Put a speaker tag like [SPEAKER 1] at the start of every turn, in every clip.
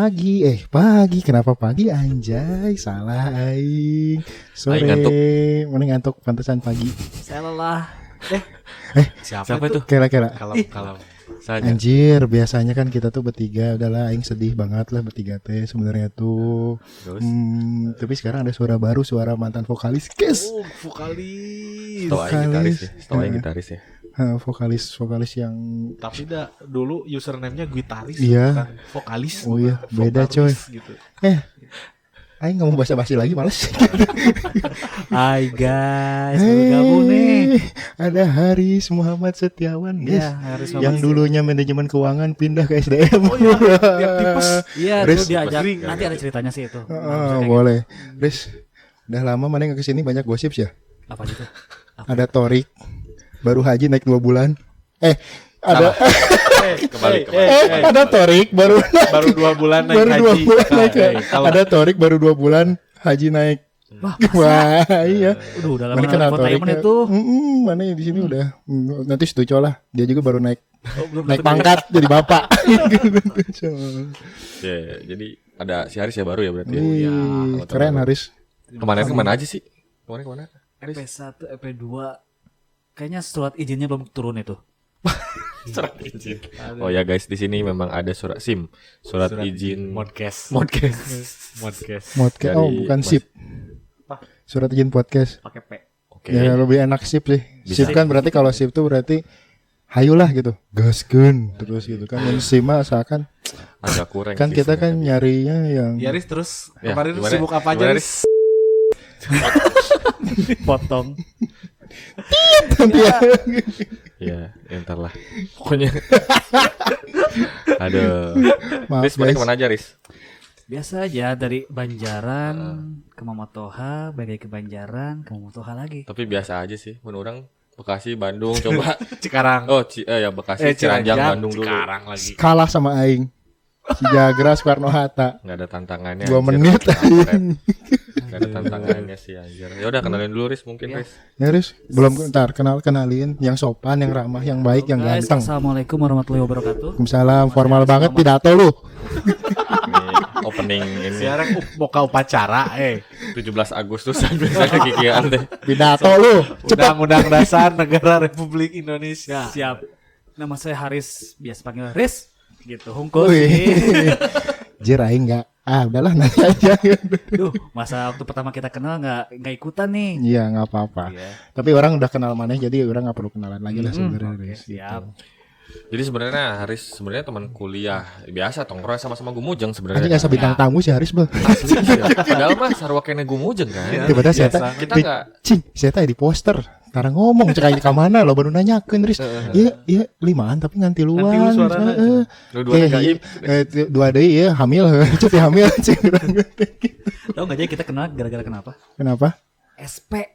[SPEAKER 1] Pagi. Kenapa pagi anjay? Salah aing. Sore. Mending ngantuk pantesan pagi.
[SPEAKER 2] Saya lelah.
[SPEAKER 3] Siapa itu?
[SPEAKER 1] Kira-kira.
[SPEAKER 3] Kalau saja.
[SPEAKER 1] Anjir, biasanya kan kita tuh bertiga. Udahlah aing sedih banget lah bertiga teh sebenarnya tuh.
[SPEAKER 3] Terus
[SPEAKER 1] Tapi sekarang ada suara baru, suara mantan vokalis. Guys.
[SPEAKER 3] oh, vokalis.
[SPEAKER 1] Vokalis.
[SPEAKER 3] Gitaris ya.
[SPEAKER 1] Vokalis yang
[SPEAKER 3] Tapi dulu username-nya gitaris,
[SPEAKER 1] Iya.
[SPEAKER 3] bukan vokalis.
[SPEAKER 1] Oh iya,
[SPEAKER 3] bukan
[SPEAKER 1] beda,
[SPEAKER 3] vokalis, gitu.
[SPEAKER 1] aing ngomong basa-basi lagi males.
[SPEAKER 2] Hai guys, baru gabung nih.
[SPEAKER 1] Ada Haris Muhammad Setiawan, guys.
[SPEAKER 2] Iya, Haris
[SPEAKER 1] Yang
[SPEAKER 2] Muhammad
[SPEAKER 1] dulunya manajemen keuangan pindah ke SDM.
[SPEAKER 3] Oh iya, yang tipes.
[SPEAKER 2] Iya,
[SPEAKER 1] Riz,
[SPEAKER 2] itu diajak.
[SPEAKER 3] Basri,
[SPEAKER 2] Nanti ada ceritanya sih itu.
[SPEAKER 1] Boleh. Riz, udah lama mana yang kesini banyak gosip ya?
[SPEAKER 2] Apa gitu?
[SPEAKER 1] Ada Torik, baru haji naik 2 bulan. Ada
[SPEAKER 3] Kembali.
[SPEAKER 1] ada Torik baru
[SPEAKER 3] 2 bulan naik
[SPEAKER 1] baru 2
[SPEAKER 3] haji.
[SPEAKER 1] bulan naik.
[SPEAKER 3] Kalau
[SPEAKER 1] Ada Torik baru 2 bulan haji naik. Wah, iya.
[SPEAKER 2] Udah lama
[SPEAKER 1] Mana kenal
[SPEAKER 2] infotainment
[SPEAKER 1] Torik
[SPEAKER 2] itu.
[SPEAKER 1] Mana di sini udah nanti setuju lah. Dia juga baru naik
[SPEAKER 2] Belum
[SPEAKER 1] naik
[SPEAKER 2] dapet
[SPEAKER 1] pangkat jadi bapak.
[SPEAKER 3] ya, jadi ada si Haris ya baru ya berarti.
[SPEAKER 1] Wih, keren Haris.
[SPEAKER 3] Kemarin kemana aja sih? Kemana?
[SPEAKER 2] EP1, EP2. Kayaknya surat izinnya belum turun itu.
[SPEAKER 3] Surat izin. Oh ya guys, di sini memang ada surat SIM, surat izin
[SPEAKER 2] Podcast.
[SPEAKER 3] podcast.
[SPEAKER 1] Podcast. Oh, bukan SIP. Surat izin podcast.
[SPEAKER 2] Pakai P.
[SPEAKER 3] Oke.
[SPEAKER 1] Ya lebih enak SIP sih.
[SPEAKER 3] Bisa.
[SPEAKER 1] SIP kan berarti kalau SIP tuh berarti hayulah gitu. Gaskeun terus gitu kan. Dan SIM mah seakan
[SPEAKER 3] Agak kurang.
[SPEAKER 1] kan
[SPEAKER 3] sih
[SPEAKER 1] kita kan
[SPEAKER 3] sebenarnya.
[SPEAKER 1] nyarinya yang
[SPEAKER 3] Iya,
[SPEAKER 4] Yaris terus
[SPEAKER 3] Ya,
[SPEAKER 4] kemarin
[SPEAKER 3] gimana?
[SPEAKER 4] sibuk apa aja
[SPEAKER 3] Gimana,
[SPEAKER 4] Riz?
[SPEAKER 2] Potong.
[SPEAKER 3] Ya, entar lah. Pokoknya. Aduh.
[SPEAKER 1] maaf
[SPEAKER 3] Riz, mana
[SPEAKER 1] guys.
[SPEAKER 3] kemana aja, Riz?
[SPEAKER 2] Biasa aja dari Banjaran ke Mamotoha, balik lagi ke Banjaran, ke Mamotoha lagi.
[SPEAKER 3] Tapi biasa aja sih. Mun orang Bekasi, Bandung coba.
[SPEAKER 4] Cikarang.
[SPEAKER 3] Oh, ya Bekasi, Ciranjang, Bandung dulu.
[SPEAKER 4] Cikarang lagi.
[SPEAKER 1] Kalah sama aing. Cijagra Soekarno Hatta.
[SPEAKER 3] Enggak ada tantangannya.
[SPEAKER 1] 2
[SPEAKER 3] anjir.
[SPEAKER 1] menit.
[SPEAKER 3] Enggak ada tantangannya sih anjir. Ya udah kenalin dulu Riz mungkin Riz.
[SPEAKER 1] Ya Riz, belum ntar kenalin yang sopan, yang ramah, yang baik, yang
[SPEAKER 2] Guys,
[SPEAKER 1] ganteng.
[SPEAKER 2] Assalamualaikum warahmatullahi wabarakatuh.
[SPEAKER 1] Waalaikumsalam, formal banget pidato lu.
[SPEAKER 3] Ini opening ini
[SPEAKER 4] Sekarang boka upacara
[SPEAKER 3] 17 Agustus biasanya kikian teh.
[SPEAKER 1] Pidato lu. Cepet.
[SPEAKER 4] Undang-Undang Dasar Negara Republik Indonesia.
[SPEAKER 2] Siap. Nama saya Haris, biasa panggil Riz. Gitu, hungkul
[SPEAKER 1] Wih.
[SPEAKER 2] sih.
[SPEAKER 1] Jir aing enggak. Udahlah nanti aja.
[SPEAKER 2] Duh, masa waktu pertama kita kenal nggak ikutan nih.
[SPEAKER 1] Iya, enggak apa-apa.
[SPEAKER 2] Iya.
[SPEAKER 1] Tapi orang udah kenal maneh jadi orang enggak perlu kenalan lagi lah sebenarnya.
[SPEAKER 2] Oke,
[SPEAKER 1] Riz,
[SPEAKER 2] siap.
[SPEAKER 1] gitu.
[SPEAKER 3] Jadi sebenarnya Haris sebenarnya teman kuliah biasa tongkrong sama-sama Gumujeng
[SPEAKER 1] Anjing
[SPEAKER 3] sebenarnya.
[SPEAKER 1] asa bintang tamu si Haris bang.
[SPEAKER 3] Padahal mah sarua kene Gumujeng kan.
[SPEAKER 1] Tiba-tiba saya
[SPEAKER 4] biasa.
[SPEAKER 3] Kita enggak
[SPEAKER 1] cing, saya tadi di poster. Sekarang ngomong cek aja ke mana lo baru nanyakeun Riz. Iya, limaan tapi nganti luan.
[SPEAKER 4] Nganti lu suarana,
[SPEAKER 3] lu dua gaib.
[SPEAKER 1] Dua deui ya hamil, cuti hamil cing.
[SPEAKER 2] Tahu nggak jadi kita kenal gara-gara kenapa?
[SPEAKER 1] Kenapa?
[SPEAKER 2] SP.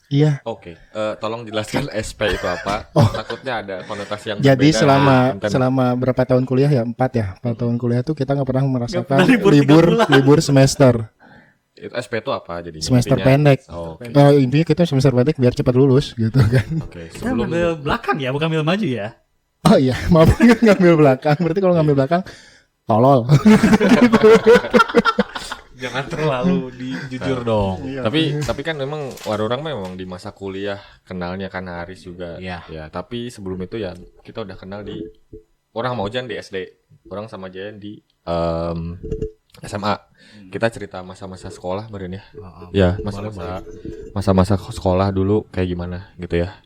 [SPEAKER 1] Iya.
[SPEAKER 3] Oke, tolong jelaskan SP itu apa? Takutnya ada konotasi yang
[SPEAKER 1] Jadi
[SPEAKER 3] berbeda.
[SPEAKER 1] selama berapa tahun kuliah ya? 4 ya. 4 tahun kuliah tuh kita nggak pernah merasakan
[SPEAKER 2] pernah libur 3 bulan.
[SPEAKER 1] libur semester.
[SPEAKER 3] itu SP itu apa jadinya?
[SPEAKER 1] Semester
[SPEAKER 3] Intinya?
[SPEAKER 1] pendek.
[SPEAKER 3] Oh, oke.
[SPEAKER 1] Intinya kita semester pendek biar cepat lulus gitu kan.
[SPEAKER 3] Oke,
[SPEAKER 2] Kita
[SPEAKER 3] sebelum
[SPEAKER 2] ngambil belakang ya, bukan ambil maju ya.
[SPEAKER 1] Oh iya, maaf ngambil belakang. Berarti kalau ngambil belakang tolol.
[SPEAKER 4] Jangan terlalu jujur dong.
[SPEAKER 3] tapi kan memang orang memang di masa kuliah kenalnya kan Haris juga.
[SPEAKER 4] Iya.
[SPEAKER 3] Ya, tapi sebelum itu ya kita udah kenal di orang sama Ojan di SD, orang sama Jayan di SMA. Kita cerita masa-masa sekolah beren ya. Ya, masa-masa sekolah dulu kayak gimana gitu ya.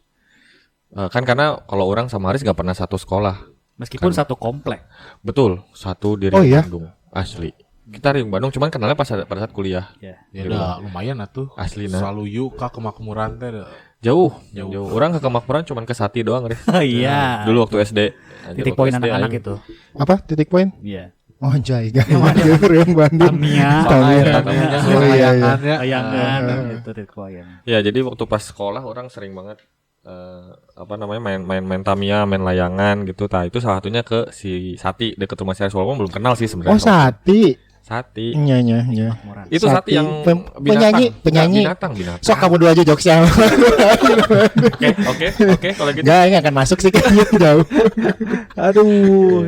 [SPEAKER 3] Kan karena kalau orang sama Haris nggak pernah satu sekolah.
[SPEAKER 2] Meskipun satu komplek.
[SPEAKER 3] Betul, satu di
[SPEAKER 1] Oh, iya?
[SPEAKER 3] Bandung. Asli. Kita Riung Bandung cuman kenalnya pada saat kuliah.
[SPEAKER 2] Ya.
[SPEAKER 4] Ya udah lumayan atuh.
[SPEAKER 3] Asli nah.
[SPEAKER 4] Selalu yuk ka kemakmuran teh.
[SPEAKER 3] Jauh. Orang ke Kemakmuran cuman ke Sati doang, Riz.
[SPEAKER 2] Oh iya.
[SPEAKER 3] Dulu waktu SD.
[SPEAKER 2] Titik poin anak-anak itu.
[SPEAKER 1] Apa titik poin?
[SPEAKER 2] Iya.
[SPEAKER 1] Oh jai kan. Yang Bandung.
[SPEAKER 2] Tamiya.
[SPEAKER 1] Oh iya iya.
[SPEAKER 2] Bayangan itu titik poin.
[SPEAKER 3] Ya, jadi waktu pas sekolah orang sering banget main Tamiya, main layangan gitu. Nah, itu salah satunya ke si Sati deket rumah saya walaupun belum kenal sih sebenarnya.
[SPEAKER 1] Oh Sati.
[SPEAKER 3] Sati.
[SPEAKER 1] Nya.
[SPEAKER 2] Makmuran.
[SPEAKER 3] Itu Sati yang
[SPEAKER 1] penyanyi.
[SPEAKER 3] binatang.
[SPEAKER 1] Sok kamu dua aja jokesnya.
[SPEAKER 3] Oke, kalau gitu.
[SPEAKER 1] Enggak akan masuk sih kayaknya jauh. Aduh.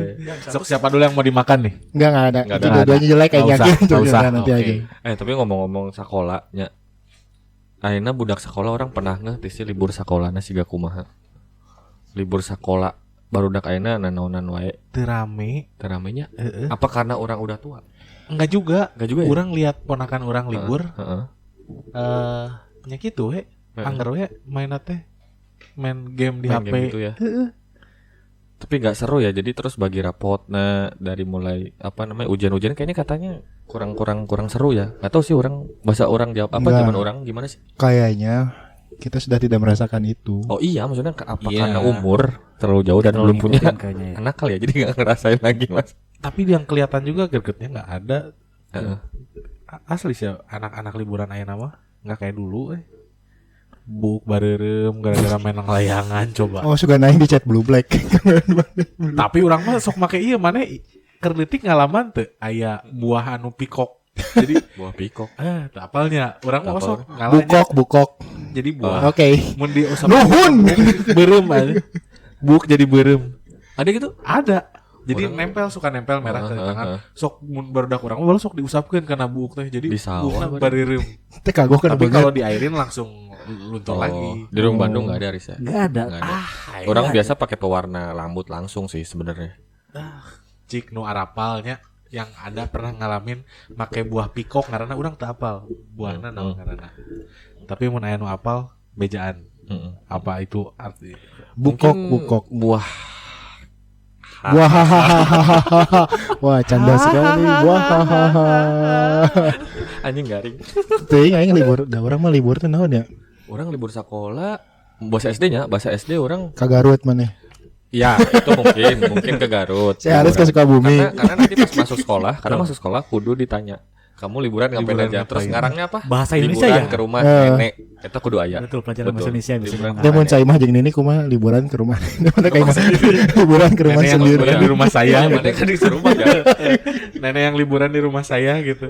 [SPEAKER 4] Sok siapa dulu yang mau dimakan nih?
[SPEAKER 1] Enggak ada.
[SPEAKER 3] Nggak
[SPEAKER 1] Itu
[SPEAKER 3] ada.
[SPEAKER 1] dua-duanya jelek kayak
[SPEAKER 4] Nggak usah,
[SPEAKER 1] yakin.
[SPEAKER 4] nggak usah.
[SPEAKER 1] Nanti
[SPEAKER 4] Oke.
[SPEAKER 1] aja.
[SPEAKER 3] Tapi ngomong-ngomong sekolahnya. Ayeuna budak sekolah orang pernah nge sih libur sekolahna siga kumaha. Libur sekolah barudak ayeuna nanaonan wae.
[SPEAKER 4] Teu rame.
[SPEAKER 3] Teramenya. Apa karena orang udah tua?
[SPEAKER 4] Enggak juga.
[SPEAKER 3] Enggak juga ya?
[SPEAKER 4] Orang lihat ponakan orang libur.
[SPEAKER 3] Heeh.
[SPEAKER 4] Nya gitu we. Angger we main teh. Main game di
[SPEAKER 3] Main
[SPEAKER 4] HP.
[SPEAKER 3] game gitu ya. Tapi nggak seru ya. Jadi terus bagi rapotnya dari mulai ujian-ujian kayaknya katanya kurang seru ya. Gak tahu sih orang bahasa orang jawab apa
[SPEAKER 1] Nggak.
[SPEAKER 3] zaman orang gimana sih?
[SPEAKER 1] Kayaknya kita sudah tidak merasakan itu.
[SPEAKER 3] Oh iya, maksudnya apa
[SPEAKER 4] Iya.
[SPEAKER 3] karena umur terlalu jauh dan belum punya
[SPEAKER 2] Ngikutin kayaknya ya.
[SPEAKER 3] anak kali ya. Jadi nggak ngerasain lagi mas.
[SPEAKER 4] Tapi yang kelihatan juga gregetnya nggak ada.
[SPEAKER 3] Heeh.
[SPEAKER 4] Asli sih anak-anak liburan ayeuna mah nggak kayak dulu Buk bareureum gara-gara main layangan coba.
[SPEAKER 1] Oh suka naik di chat blue black.
[SPEAKER 4] Tapi orang mah sok make ieu maneh keur leutik ngalaman teu aya buah anu pikok. Jadi
[SPEAKER 3] Buah pikok.
[SPEAKER 4] teu apalnya urang mah
[SPEAKER 3] Apal.
[SPEAKER 4] sok ngalahnya
[SPEAKER 1] Bukok.
[SPEAKER 4] jadi buah.
[SPEAKER 1] Oke.
[SPEAKER 4] Mun diusap
[SPEAKER 1] Nuhun.
[SPEAKER 4] beureum aja. Buk jadi beureum.
[SPEAKER 3] Ada gitu?
[SPEAKER 4] Ada. Jadi
[SPEAKER 3] Orang-
[SPEAKER 4] suka nempel merah ke
[SPEAKER 3] Heeh,
[SPEAKER 4] tangan.
[SPEAKER 3] heeh.
[SPEAKER 4] Sok mun barudak urang mah sok diusapkeun kana buuk teh. Jadi
[SPEAKER 3] Di sawah
[SPEAKER 4] buukna
[SPEAKER 3] berarti.
[SPEAKER 4] bareureum.
[SPEAKER 1] Teh kagok kan
[SPEAKER 4] Tapi
[SPEAKER 1] banget.
[SPEAKER 4] kalau diairin langsung luntur lagi.
[SPEAKER 3] Di rumah Bandung nggak ada Risa.
[SPEAKER 2] Nggak ada.
[SPEAKER 3] Nggak ada.
[SPEAKER 4] Hai,
[SPEAKER 3] Orang
[SPEAKER 4] hai.
[SPEAKER 3] biasa pakai pewarna rambut langsung sih sebenarnya.
[SPEAKER 4] Cik nu arapalnya yang ada pernah ngalamin make buah pikok ngaranna urang teu apal buahna naon ngaranna. Tapi mun aya nu apal bejaan.
[SPEAKER 3] Heeh.
[SPEAKER 4] Apa itu arti?
[SPEAKER 1] Bukok.
[SPEAKER 3] Buah.
[SPEAKER 1] Wah hahaha. Wah canda sekali. Wah hahaha.
[SPEAKER 3] Anjing garing.
[SPEAKER 1] Teuing aing libur. Da urang mah libur teh naon ya?
[SPEAKER 3] Orang libur sekolah bahasa SD orang
[SPEAKER 1] Ka Garut maneh.
[SPEAKER 3] ya itu mungkin ke Garut.
[SPEAKER 1] Saya harus ke Sukabumi.
[SPEAKER 3] Karena nanti pas masuk sekolah kudu ditanya kamu liburan ngapain
[SPEAKER 4] Liburan
[SPEAKER 3] aja terus
[SPEAKER 4] ngapain?
[SPEAKER 3] ngarangnya apa
[SPEAKER 2] Bahasa Indonesia
[SPEAKER 3] liburan
[SPEAKER 2] ya?
[SPEAKER 3] ke rumah
[SPEAKER 1] Eh.
[SPEAKER 3] nenek itu kudu aya.
[SPEAKER 2] Betul, pelajaran bahasa Indonesia bisa
[SPEAKER 3] Liburan
[SPEAKER 2] dimakan.
[SPEAKER 1] Dia mun cai mah jeung nini kumaha liburan ke rumah. Mana kayak liburan ke rumah
[SPEAKER 4] Nenek yang
[SPEAKER 1] sendiri.
[SPEAKER 4] liburan di rumah saya.
[SPEAKER 3] Ya, mana kan di rumah ya.
[SPEAKER 4] Nenek yang liburan di rumah saya gitu.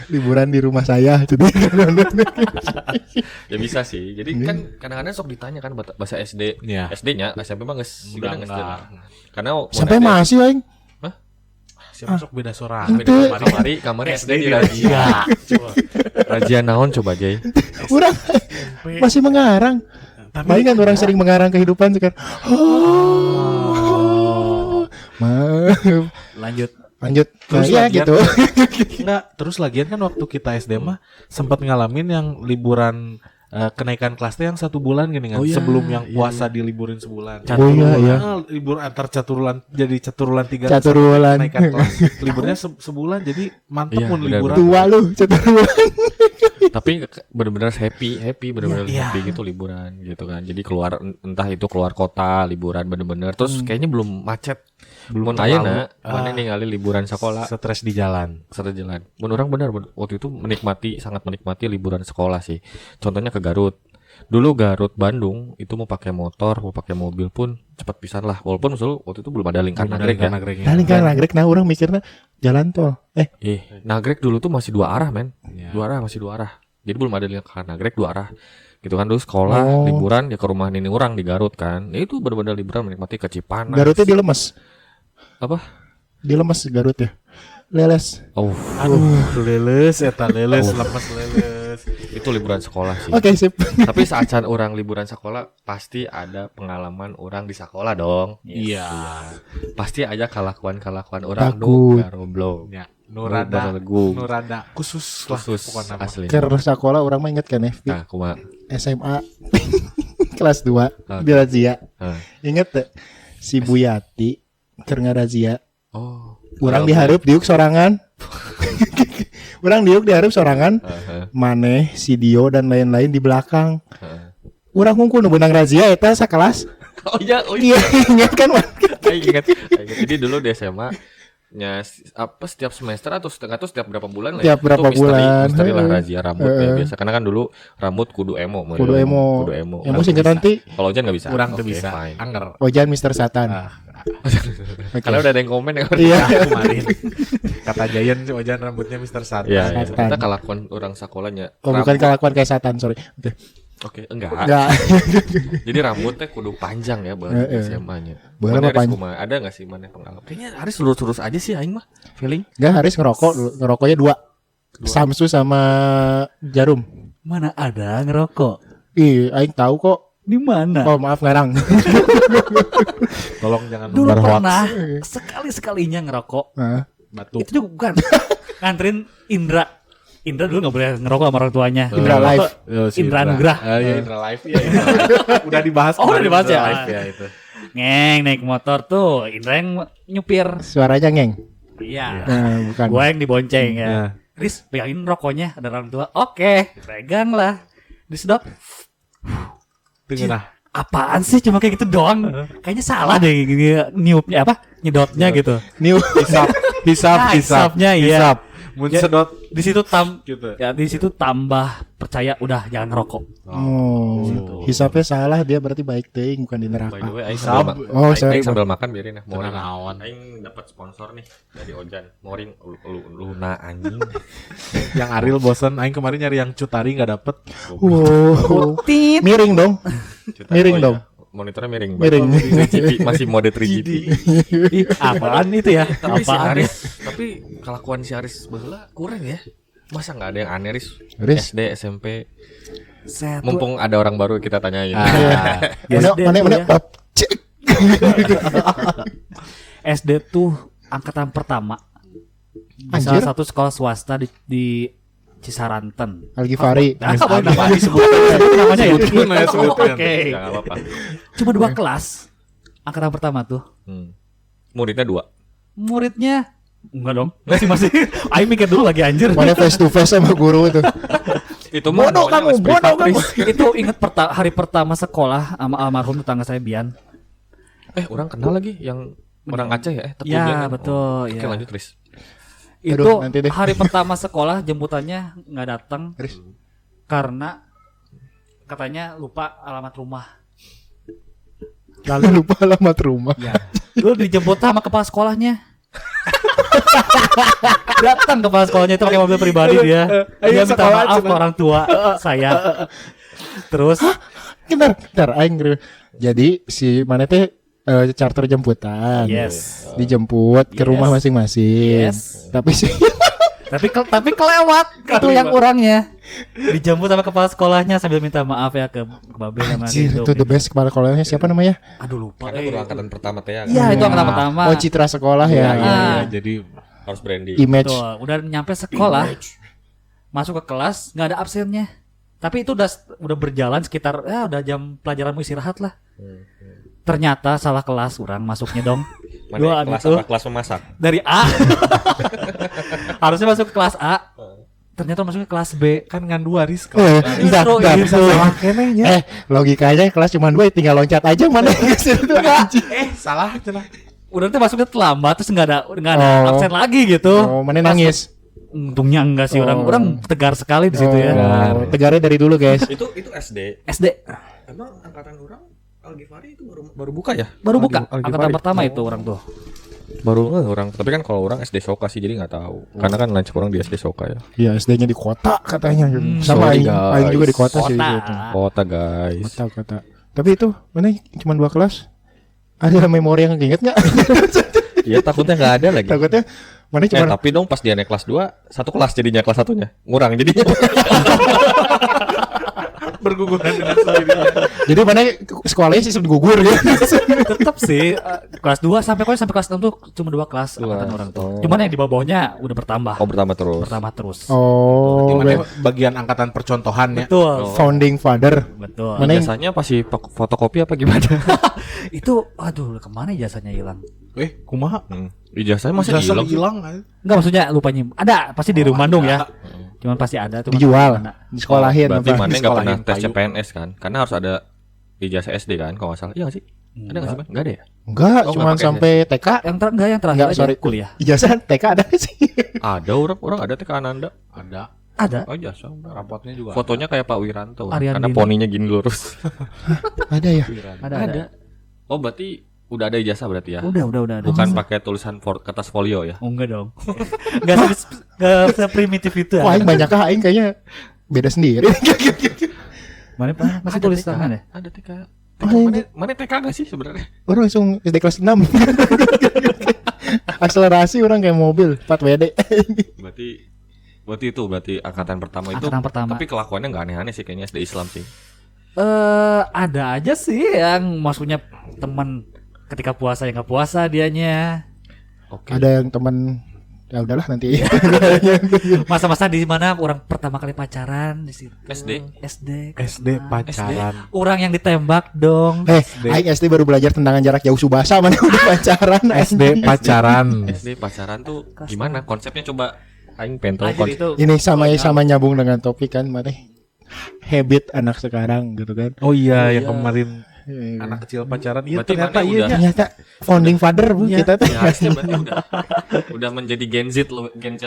[SPEAKER 1] Liburan di rumah saya itu dia.
[SPEAKER 3] Ya bisa sih. Jadi kan kadang-kadang sok ditanya kan bahasa SD.
[SPEAKER 4] Iya.
[SPEAKER 3] SD-nya, SMP mah geus
[SPEAKER 4] Udah
[SPEAKER 3] geus
[SPEAKER 4] enggak.
[SPEAKER 3] Karena mun
[SPEAKER 1] Sampai
[SPEAKER 3] SD,
[SPEAKER 1] masih aing.
[SPEAKER 4] Siapa sok beda suara.
[SPEAKER 1] Ente.
[SPEAKER 3] kamari SD di razia. Coba. Razia naon coba Jay?
[SPEAKER 1] Urang masih mengarang.
[SPEAKER 4] Tapi
[SPEAKER 1] Main kan orang sering mengarang kehidupan sekarang. Maaf.
[SPEAKER 2] Lanjut.
[SPEAKER 1] Lanjut.
[SPEAKER 4] Terus
[SPEAKER 1] Nah, ya
[SPEAKER 4] lagian-
[SPEAKER 1] gitu.
[SPEAKER 4] enggak, terus lagian kan waktu kita SD mah sempat ngalamin yang liburan kenaikan kelasnya yang 1 bulan gini kan.
[SPEAKER 3] Oh iya,
[SPEAKER 4] Sebelum yang
[SPEAKER 3] iya,
[SPEAKER 4] puasa diliburin sebulan.
[SPEAKER 1] Oh iya, iya.
[SPEAKER 4] Libur antar caturulan jadi caturulan 3
[SPEAKER 1] Caturulan.
[SPEAKER 4] kenaikan kelas. Liburnya sebulan jadi mantep
[SPEAKER 3] Iya,
[SPEAKER 4] mun
[SPEAKER 3] benar,
[SPEAKER 4] liburan.
[SPEAKER 1] Tua lu, caturulan.
[SPEAKER 3] Tapi benar-benar happy benar-benar
[SPEAKER 4] Iya.
[SPEAKER 3] happy gitu liburan gitu kan. Jadi keluar entah itu keluar kota liburan bener-bener terus kayaknya belum macet.
[SPEAKER 4] Belum
[SPEAKER 3] Mun ayeuna mana ningali liburan sekolah
[SPEAKER 4] Stres di jalan.
[SPEAKER 3] serta jalan. Mun orang benar waktu itu sangat menikmati liburan sekolah sih. Contohnya ke Garut. Dulu Garut Bandung itu mau pakai motor, mau pakai mobil pun cepat pisan lah. Walaupun waktu itu belum ada lingkar nagrek ya.
[SPEAKER 1] Nah, lingkar nagrek nah orang mikirnya jalan tol.
[SPEAKER 3] Nagrek dulu tuh masih 2 arah, men.
[SPEAKER 4] Iya.
[SPEAKER 3] 2 arah masih 2 arah. Jadi belum ada lingkar nagrek 2 arah. Gitu kan dulu sekolah,
[SPEAKER 1] Oh.
[SPEAKER 3] liburan ya ke rumah nini orang di Garut kan. Ya itu benar-benar liburan menikmati ke Cipanas.
[SPEAKER 1] Garutnya dilemes.
[SPEAKER 3] Apa?
[SPEAKER 1] Dilemes Garut ya. Leles.
[SPEAKER 3] Oh,
[SPEAKER 4] Aduh, leles eta leles, lemes leles.
[SPEAKER 3] itu liburan sekolah sih.
[SPEAKER 1] Oke, sip.
[SPEAKER 3] Tapi saat orang liburan sekolah pasti ada pengalaman orang di sekolah dong.
[SPEAKER 4] Iya.
[SPEAKER 3] Pasti aja kelakuan-kelakuan orang
[SPEAKER 1] Takut.
[SPEAKER 3] garoblok.
[SPEAKER 4] Ya, Nurada
[SPEAKER 3] Berlegung.
[SPEAKER 4] Nurada khusus lah
[SPEAKER 3] Khusus
[SPEAKER 4] pokoknya mah.
[SPEAKER 3] asli.
[SPEAKER 1] Ke sekolah orang mah inget kan ya.
[SPEAKER 3] Nah, kumaha?
[SPEAKER 1] SMA kelas 2
[SPEAKER 3] Oke.
[SPEAKER 1] di razia.
[SPEAKER 3] Heeh.
[SPEAKER 1] Ingat teh si Buyati keur ngarazia.
[SPEAKER 3] Oh.
[SPEAKER 1] Urang dihareup diuk sorangan. Urang diuk dihareup sorangan.
[SPEAKER 3] Heeh.
[SPEAKER 1] Maneh, si Dio dan lain-lain di belakang.
[SPEAKER 3] Heeh.
[SPEAKER 1] Urang hungkul nu beunang razia eta sakelas.
[SPEAKER 3] Oh iya,
[SPEAKER 1] Iya, ingat kan? Man?
[SPEAKER 3] Aing ingat. Jadi dulu di SMA setiap semester atau setiap berapa bulan lah.
[SPEAKER 1] Tiap
[SPEAKER 3] ya?
[SPEAKER 1] berapa
[SPEAKER 3] Itu
[SPEAKER 1] bulan.
[SPEAKER 3] misteri lah razia rambut ya biasa. Karena kan dulu rambut kudu emo.
[SPEAKER 1] Kudu emo. Emo singkat nanti.
[SPEAKER 3] Kalau Ojan nggak bisa.
[SPEAKER 4] Kurang tuh
[SPEAKER 3] Oke,
[SPEAKER 4] bisa.
[SPEAKER 3] fine.
[SPEAKER 4] Anger.
[SPEAKER 1] Ojan Mr. Satan. Oke.
[SPEAKER 3] Karena udah ada yang komen ya.
[SPEAKER 1] Iya.
[SPEAKER 4] Kemarin kata Jayan si Ojan rambutnya Mr. Satan.
[SPEAKER 3] Iya,
[SPEAKER 1] Satan.
[SPEAKER 3] kita kelakuan orang sekolahnya.
[SPEAKER 1] Oh, bukan kelakuan kayak Satan, sorry. Oke.
[SPEAKER 3] Oke, enggak.
[SPEAKER 1] Enggak.
[SPEAKER 3] Jadi rambutnya kudu panjang ya buat SMA-nya.
[SPEAKER 1] Boleh apa panjang?
[SPEAKER 3] Ada nggak sih mana pengalaman? Kayaknya Haris lurus-lurus aja sih aing mah. Feeling.
[SPEAKER 1] Enggak, Haris ngerokok dulu. Ngerokoknya 2. Samsu sama Jarum.
[SPEAKER 2] Mana ada ngerokok?
[SPEAKER 1] Ih, aing tahu kok.
[SPEAKER 2] Di mana?
[SPEAKER 1] Oh, maaf ngarang.
[SPEAKER 4] Tolong jangan
[SPEAKER 2] Dulu
[SPEAKER 4] berhoax.
[SPEAKER 2] pernah sekali-sekalinya ngerokok.
[SPEAKER 1] Nah,
[SPEAKER 4] Batuk.
[SPEAKER 2] Itu juga bukan. Nganterin Indra. Indra dulu nggak boleh ngerokok sama orang tuanya.
[SPEAKER 1] Indra Live.
[SPEAKER 2] Indra Nugrah.
[SPEAKER 4] Iya, Indra Live. Iya, Indra Live. Udah dibahas.
[SPEAKER 2] Oh, udah
[SPEAKER 4] kemarin,
[SPEAKER 2] dibahas
[SPEAKER 4] Indra
[SPEAKER 2] ya?
[SPEAKER 4] Live ya itu.
[SPEAKER 2] Ngeng naik motor tuh. Indra yang nyupir.
[SPEAKER 1] suaranya ngeng.
[SPEAKER 2] Iya.
[SPEAKER 1] Nah, bukan.
[SPEAKER 2] Gua yang dibonceng ya.
[SPEAKER 4] Nah.
[SPEAKER 2] Riz, pegangin rokoknya. Ada orang tua. Oke, pegang lah. Disedot.
[SPEAKER 4] Tengah.
[SPEAKER 2] Apaan sih cuma kayak gitu doang? Kayaknya salah deh niupnya apa? Nyedotnya gitu.
[SPEAKER 1] New.
[SPEAKER 2] Ah, hisapnya, iya.
[SPEAKER 4] Mun
[SPEAKER 2] Ya,
[SPEAKER 4] sedot
[SPEAKER 2] Di situ
[SPEAKER 4] gitu.
[SPEAKER 2] ya di situ tambah percaya udah jangan ngerokok.
[SPEAKER 1] Oh, hisapnya salah, dia berarti baik teuing bukan di
[SPEAKER 3] By the
[SPEAKER 1] neraka.
[SPEAKER 3] way, aing
[SPEAKER 4] Sab.
[SPEAKER 1] Oh, sorry.
[SPEAKER 3] aing sambil makan biarin ya. Moring.
[SPEAKER 4] Naon.
[SPEAKER 3] Aing dapat sponsor nih dari Ojan. Moring Luna anjing.
[SPEAKER 4] Yang Ariel bosen, aing kemarin nyari yang Cutari enggak dapet.
[SPEAKER 1] Wow.
[SPEAKER 2] Tit.
[SPEAKER 1] Miring dong.
[SPEAKER 3] Juta
[SPEAKER 1] Miring
[SPEAKER 3] poin
[SPEAKER 1] dong.
[SPEAKER 3] ya. Monitornya miring.
[SPEAKER 1] Miring.
[SPEAKER 3] 3GP, masih mode 3GP.
[SPEAKER 2] Ih, apaan itu ya?
[SPEAKER 3] Tapi si
[SPEAKER 2] Apaan?
[SPEAKER 3] Aris, tapi kelakuan si Aris baheula kurang ya. Masa nggak ada yang aneh Riz?
[SPEAKER 1] Riz.
[SPEAKER 3] SD, SMP.
[SPEAKER 2] Saya tuh
[SPEAKER 3] Mumpung ada orang baru kita tanyain.
[SPEAKER 1] Mana
[SPEAKER 2] SD
[SPEAKER 1] mana
[SPEAKER 2] tuh
[SPEAKER 1] mana
[SPEAKER 2] ya.
[SPEAKER 1] cek.
[SPEAKER 2] SD tuh angkatan pertama di
[SPEAKER 1] Anjir.
[SPEAKER 2] salah satu sekolah swasta di Cisaranten.
[SPEAKER 1] Algifari.
[SPEAKER 2] Nah, apa namanya namanya ya?
[SPEAKER 4] Sebutkan ya,
[SPEAKER 2] Oh,
[SPEAKER 4] sebutkan.
[SPEAKER 2] Oke.
[SPEAKER 3] Ya, nggak apa-apa.
[SPEAKER 2] Cuma 2 kelas. Angkatan pertama tuh.
[SPEAKER 3] Muridnya 2.
[SPEAKER 2] Muridnya enggak dong. Masih. Aing mikir dulu lagi anjir.
[SPEAKER 1] Mana face to face sama guru itu.
[SPEAKER 3] Itu mah
[SPEAKER 1] Bodoh
[SPEAKER 3] namanya
[SPEAKER 1] kamu,
[SPEAKER 3] les privat,
[SPEAKER 1] bodoh kamu.
[SPEAKER 3] Riz.
[SPEAKER 2] Itu ingat hari pertama sekolah sama almarhum tetangga saya Bian.
[SPEAKER 3] Orang kenal lagi yang orang Aceh ya? Tepunya
[SPEAKER 2] Ya,
[SPEAKER 3] kan?
[SPEAKER 2] betul,
[SPEAKER 3] Oke,
[SPEAKER 2] ya.
[SPEAKER 3] lanjut Riz.
[SPEAKER 2] Itu
[SPEAKER 1] Aduh, nanti deh.
[SPEAKER 2] hari pertama sekolah jemputannya nggak datang
[SPEAKER 1] Riz.
[SPEAKER 2] karena katanya lupa alamat rumah.
[SPEAKER 1] Lalu lupa alamat rumah.
[SPEAKER 2] Ya. Lu dijemput sama kepala sekolahnya. Datang kepala sekolahnya itu pakai mobil pribadi dia. Dia minta maaf ke orang tua saya. Terus
[SPEAKER 1] Bentar, aing ngeri. Jadi si mana teh charter jemputan.
[SPEAKER 2] yes.
[SPEAKER 1] Dijemput ke
[SPEAKER 2] Yes.
[SPEAKER 1] rumah masing-masing.
[SPEAKER 2] Yes.
[SPEAKER 1] Tapi sih
[SPEAKER 2] Tapi kelewat itu yang orangnya. Dijemput sama kepala sekolahnya sambil minta maaf ya ke Babe sama
[SPEAKER 1] anjir,
[SPEAKER 2] gitu.
[SPEAKER 1] itu the best kepala sekolahnya siapa namanya?
[SPEAKER 2] Aduh lupa.
[SPEAKER 3] Karena baru angkatan pertama teh ya.
[SPEAKER 2] Iya, itu angkatan pertama.
[SPEAKER 1] Oh, citra sekolah ya.
[SPEAKER 4] Iya,
[SPEAKER 1] ya,
[SPEAKER 4] iya,
[SPEAKER 1] ya.
[SPEAKER 4] iya. Jadi
[SPEAKER 3] Harus branding.
[SPEAKER 1] Image.
[SPEAKER 2] Tuh, udah nyampe sekolah. Masuk ke kelas nggak ada absennya. Tapi itu udah berjalan sekitar ya udah jam pelajaranmu istirahat lah. Ternyata salah kelas orang masuknya dong.
[SPEAKER 3] Mana
[SPEAKER 2] Dua
[SPEAKER 3] kelas
[SPEAKER 2] itu
[SPEAKER 3] apa? Kelas memasak.
[SPEAKER 2] dari A. Harusnya masuk ke kelas A. Ternyata masuk ke kelas B.
[SPEAKER 4] kan ngan 2 Riz.
[SPEAKER 1] Bentar,
[SPEAKER 2] Justru
[SPEAKER 1] bentar.
[SPEAKER 2] itu.
[SPEAKER 1] Logikanya kelas cuma 2 tinggal loncat aja mana ke situ anjing.
[SPEAKER 4] Salah cenah.
[SPEAKER 2] Udah tuh masuknya terlambat terus nggak ada
[SPEAKER 1] Oh.
[SPEAKER 2] absen lagi gitu.
[SPEAKER 1] Oh, mana nangis.
[SPEAKER 2] Untungnya enggak sih
[SPEAKER 1] Oh.
[SPEAKER 2] orang tegar sekali di situ ya.
[SPEAKER 1] Oh, tegarnya dari dulu, guys.
[SPEAKER 3] Itu SD.
[SPEAKER 2] SD
[SPEAKER 3] Emang angkatan orang Algifari itu baru buka ya?
[SPEAKER 2] baru buka
[SPEAKER 3] Algifari.
[SPEAKER 2] angkatan pertama itu orang tuh.
[SPEAKER 3] Baru orang. Tapi kan kalau orang SD Soka sih jadi nggak tahu. Karena kan lancip orang di SD Soka ya.
[SPEAKER 1] Iya, SD-nya di kota katanya. Sama
[SPEAKER 3] sorry,
[SPEAKER 1] aing,
[SPEAKER 3] guys.
[SPEAKER 1] aing juga di kota sih
[SPEAKER 2] Kota.
[SPEAKER 1] gitu.
[SPEAKER 3] Kota guys.
[SPEAKER 1] Kota. Tapi itu mana cuma 2 kelas. Ada memori yang inget nggak?
[SPEAKER 3] Iya takutnya nggak ada lagi.
[SPEAKER 1] Takutnya mana cuma
[SPEAKER 3] Tapi dong pas dia naik kelas 2 satu kelas jadinya kelas satunya ngurang jadinya.
[SPEAKER 4] Berguguran dengan sendirinya.
[SPEAKER 1] jadi mana sekolahnya sistem gugur gitu.
[SPEAKER 2] Tetap sih kelas 2 sampai kelas 6 tuh cuma 2 kelas angkatan orang tuh.
[SPEAKER 3] Oh.
[SPEAKER 2] Cuman yang di bawahnya udah bertambah.
[SPEAKER 3] Oh pertama terus.
[SPEAKER 2] Bertambah terus.
[SPEAKER 1] Oh,
[SPEAKER 4] Gimana bagian angkatan percontohannya.
[SPEAKER 2] Betul.
[SPEAKER 1] founding father.
[SPEAKER 2] Betul.
[SPEAKER 1] Mana yang
[SPEAKER 3] Biasanya pasti fotokopi apa gimana?
[SPEAKER 2] Itu aduh kemana jasanya hilang?
[SPEAKER 4] Kumaha?
[SPEAKER 3] Ijazahnya masih
[SPEAKER 4] Jasa
[SPEAKER 3] hilang.
[SPEAKER 4] hilang.
[SPEAKER 2] Enggak maksudnya lupa nyimpen. Ada pasti di rumah Bandung ya. Cuman pasti ada tuh.
[SPEAKER 1] dijual, disekolahin
[SPEAKER 3] Berarti
[SPEAKER 1] apa?
[SPEAKER 3] mana nggak
[SPEAKER 4] Sekolahin
[SPEAKER 3] pernah tes
[SPEAKER 4] payu.
[SPEAKER 3] CPNS kan? Karena harus ada ijazah SD kan kalau nggak salah. Iya nggak sih? Ada nggak sih Bang? Nggak ada ya?
[SPEAKER 1] Enggak,
[SPEAKER 3] Oh,
[SPEAKER 1] cuman
[SPEAKER 3] nggak pakai
[SPEAKER 1] sampai TK.
[SPEAKER 2] Yang terakhir
[SPEAKER 1] Enggak,
[SPEAKER 2] aja
[SPEAKER 1] sorry.
[SPEAKER 2] kuliah.
[SPEAKER 1] Ijazah TK ada nggak sih?
[SPEAKER 3] Ada orang ada TK Ananda.
[SPEAKER 4] Ada.
[SPEAKER 2] Ada.
[SPEAKER 3] Oh jasa.
[SPEAKER 4] Rapotnya juga.
[SPEAKER 3] Fotonya kayak Pak Wiranto.
[SPEAKER 2] Ariandina.
[SPEAKER 3] Karena poninya gini lurus.
[SPEAKER 1] Ada ya?
[SPEAKER 2] Ada.
[SPEAKER 3] Oh berarti udah ada ijazah berarti ya?
[SPEAKER 2] Udah ada.
[SPEAKER 3] Bukan pakai tulisan kertas folio ya?
[SPEAKER 2] Oh, enggak dong. Enggak seprimitif itu
[SPEAKER 1] Wah,
[SPEAKER 2] ya.
[SPEAKER 1] aing banyak aing kayaknya beda sendiri.
[SPEAKER 2] Mana Pak? Masih tulis tangan ya?
[SPEAKER 3] Ada TK.
[SPEAKER 1] Oh,
[SPEAKER 3] Mana TK gak sih sebenarnya?
[SPEAKER 1] Orang langsung SD kelas 6. Akselerasi orang kayak mobil 4 WD.
[SPEAKER 3] Berarti angkatan pertama itu.
[SPEAKER 2] Angkatan pertama.
[SPEAKER 3] Tapi kelakuannya nggak aneh-aneh sih kayaknya SD Islam sih.
[SPEAKER 2] Ada aja sih yang maksudnya teman ketika puasa yang nggak puasa dianya.
[SPEAKER 3] Oke.
[SPEAKER 1] Ada yang teman ya udahlah nanti.
[SPEAKER 2] Masa-masa di mana orang pertama kali pacaran di situ. SD.
[SPEAKER 4] SD pacaran.
[SPEAKER 2] Orang yang ditembak dong.
[SPEAKER 1] Aing SD baru belajar tendangan jarak jauh Subasa mana udah pacaran.
[SPEAKER 4] SD pacaran.
[SPEAKER 3] SD pacaran tuh gimana? Konsepnya coba aing pengen tahu
[SPEAKER 2] Jadi
[SPEAKER 3] konsep.
[SPEAKER 2] itu
[SPEAKER 1] Ini sama nyambung dengan topik kan, mana habit anak sekarang gitu kan.
[SPEAKER 4] Oh iya, yang kemarin anak kecil pacaran. Iya
[SPEAKER 3] Berarti
[SPEAKER 4] ternyata
[SPEAKER 3] mana
[SPEAKER 4] iya.
[SPEAKER 3] udah-
[SPEAKER 1] Ternyata founding father Bu,
[SPEAKER 2] Iya.
[SPEAKER 1] kita tuh.
[SPEAKER 3] Ya, harusnya berarti udah menjadi Gen Z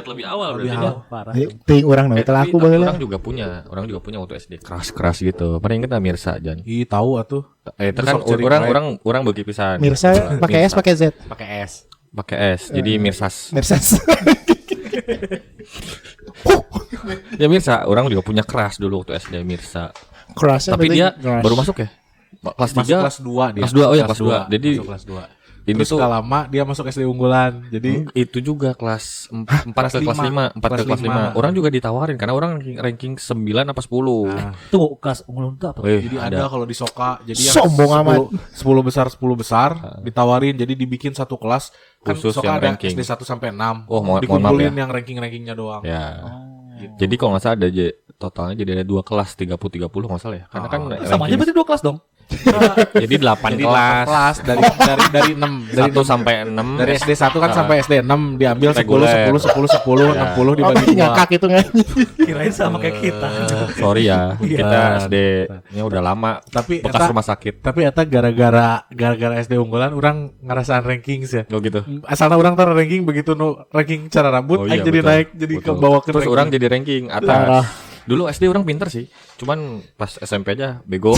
[SPEAKER 3] lebih awal berarti.
[SPEAKER 4] Lebih
[SPEAKER 3] ya.
[SPEAKER 4] awal.
[SPEAKER 2] parah.
[SPEAKER 1] Ting orang nah telah aku
[SPEAKER 3] Tapi
[SPEAKER 1] baheula.
[SPEAKER 3] orang juga punya waktu SD keras gitu. Pernah inget gak Mirsa Jan?
[SPEAKER 4] Ih, tahu atuh.
[SPEAKER 3] Itu
[SPEAKER 4] Terus
[SPEAKER 3] kan
[SPEAKER 4] sok cari
[SPEAKER 3] orang bagi pisan.
[SPEAKER 1] Mirsa pakai S pakai Z.
[SPEAKER 4] Pakai S.
[SPEAKER 3] Pakai S. Jadi Mirsas.
[SPEAKER 1] Mirsas.
[SPEAKER 3] Ya Mirsa, orang juga punya keras dulu waktu SD Mirsa.
[SPEAKER 1] Kerasnya
[SPEAKER 3] Tapi
[SPEAKER 1] berarti
[SPEAKER 3] dia
[SPEAKER 1] keras.
[SPEAKER 3] baru masuk ya? Kelas
[SPEAKER 4] Masuk
[SPEAKER 3] 3.
[SPEAKER 4] kelas 2 dia.
[SPEAKER 3] Kelas 2, oh ya, kelas 2. Jadi
[SPEAKER 4] masuk kelas 2.
[SPEAKER 3] ini
[SPEAKER 4] Terus
[SPEAKER 3] tuh
[SPEAKER 4] gak lama dia masuk SD unggulan. Jadi
[SPEAKER 3] itu juga kelas 4
[SPEAKER 4] Kelas
[SPEAKER 3] ke kelas 5, 4 ke
[SPEAKER 4] Kelas
[SPEAKER 3] kelas 5.
[SPEAKER 4] 5.
[SPEAKER 3] Orang juga ditawarin karena orang ranking 9 apa 10.
[SPEAKER 4] Nah,
[SPEAKER 2] Tuh kelas unggulan itu apa?
[SPEAKER 3] Wih,
[SPEAKER 4] jadi ada kalau di Soka, jadi yang
[SPEAKER 1] Sombong amat.
[SPEAKER 4] 10 besar ditawarin, jadi dibikin satu kelas kan
[SPEAKER 3] Khusus
[SPEAKER 4] Soka
[SPEAKER 3] yang
[SPEAKER 4] ada
[SPEAKER 3] ranking.
[SPEAKER 4] SD 1 sampai 6.
[SPEAKER 3] Oh, mohon maaf
[SPEAKER 4] dikumpulin
[SPEAKER 3] ya.
[SPEAKER 4] yang ranking-rankingnya doang.
[SPEAKER 3] Ya. Jadi kalau nggak salah ada totalnya jadi ada 2 kelas 30 nggak salah ya. Karena kan
[SPEAKER 2] Sama aja berarti 2 kelas dong.
[SPEAKER 3] jadi 8
[SPEAKER 4] Jadi
[SPEAKER 3] kelas.
[SPEAKER 4] kelas dari 6 dari
[SPEAKER 3] 1 sampai 6.
[SPEAKER 4] dari SD 1 kan sampai SD 6 diambil 10
[SPEAKER 3] Reguler.
[SPEAKER 4] 10
[SPEAKER 3] Ya.
[SPEAKER 4] 60
[SPEAKER 1] Oh,
[SPEAKER 4] dibagi
[SPEAKER 1] ngakak
[SPEAKER 4] 2.
[SPEAKER 1] itu kan.
[SPEAKER 2] Kirain sama kayak kita.
[SPEAKER 3] Sorry ya,
[SPEAKER 4] Iya.
[SPEAKER 3] kita SD-nya udah lama
[SPEAKER 4] Tapi
[SPEAKER 3] bekas rumah sakit.
[SPEAKER 4] tapi eta gara-gara SD unggulan orang ngerasaan ranking sih.
[SPEAKER 3] Oh gitu.
[SPEAKER 4] Asalnya orang taruh ranking begitu ranking cara rambut
[SPEAKER 3] Oh iya,
[SPEAKER 4] aing jadi
[SPEAKER 3] betul.
[SPEAKER 4] naik jadi ke
[SPEAKER 3] Betul.
[SPEAKER 4] bawah ke
[SPEAKER 3] Terus
[SPEAKER 4] ranking.
[SPEAKER 3] orang jadi ranking atas. Dulu SD orang pinter sih, cuman pas SMP aja bego.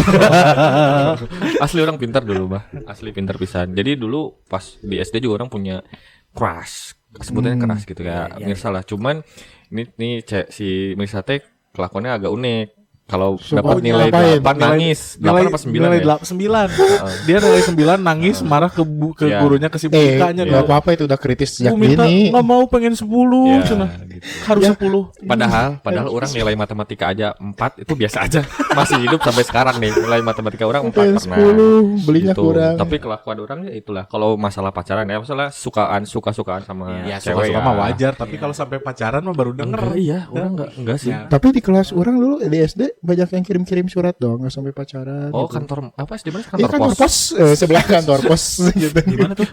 [SPEAKER 3] Asli orang pinter dulu mah, asli pinter pisan. Jadi dulu pas di SD juga orang punya crush, sebutannya keras gitu kayak Mirsa lah. Cuman ini si Mirsa teh kelakuannya agak unik. Kalau
[SPEAKER 1] Suka
[SPEAKER 3] dapat nilai
[SPEAKER 1] ngapain?
[SPEAKER 3] 8 nangis, 8 apa 9
[SPEAKER 4] nilai
[SPEAKER 3] ya?
[SPEAKER 4] 9. Dia nilai 9 nangis marah ke
[SPEAKER 3] Ya.
[SPEAKER 4] gurunya ke si BK-nya
[SPEAKER 1] Gak apa-apa itu udah kritis sejak
[SPEAKER 4] minta
[SPEAKER 1] dini.
[SPEAKER 4] nggak mau pengen 10
[SPEAKER 3] Ya,
[SPEAKER 4] cenah.
[SPEAKER 3] gitu.
[SPEAKER 4] Harus 10.
[SPEAKER 3] Padahal orang nilai matematika aja 4 itu biasa aja. Masih hidup sampai sekarang nih. Nilai matematika orang 4
[SPEAKER 1] Sampai
[SPEAKER 3] pernah.
[SPEAKER 1] 10 belinya
[SPEAKER 3] Gitu.
[SPEAKER 1] kurang.
[SPEAKER 3] Tapi kelakuan orang ya itulah. Kalau masalah pacaran ya masalah suka-sukaan sama
[SPEAKER 4] Ya
[SPEAKER 3] cewek
[SPEAKER 4] suka-suka
[SPEAKER 3] ya.
[SPEAKER 4] mah wajar, tapi kalau sampai pacaran mah baru denger.
[SPEAKER 3] Enggak, iya, orang enggak sih.
[SPEAKER 4] Ya.
[SPEAKER 1] Tapi di kelas orang dulu di SD banyak yang kirim surat dong, nggak sampai pacaran.
[SPEAKER 3] Oh,
[SPEAKER 1] gitu.
[SPEAKER 3] kantor apa sih? Di mana
[SPEAKER 1] Iya,
[SPEAKER 3] kantor
[SPEAKER 1] kantor
[SPEAKER 3] pos?
[SPEAKER 1] pos sebelah kantor pos gitu.
[SPEAKER 2] Gimana tuh?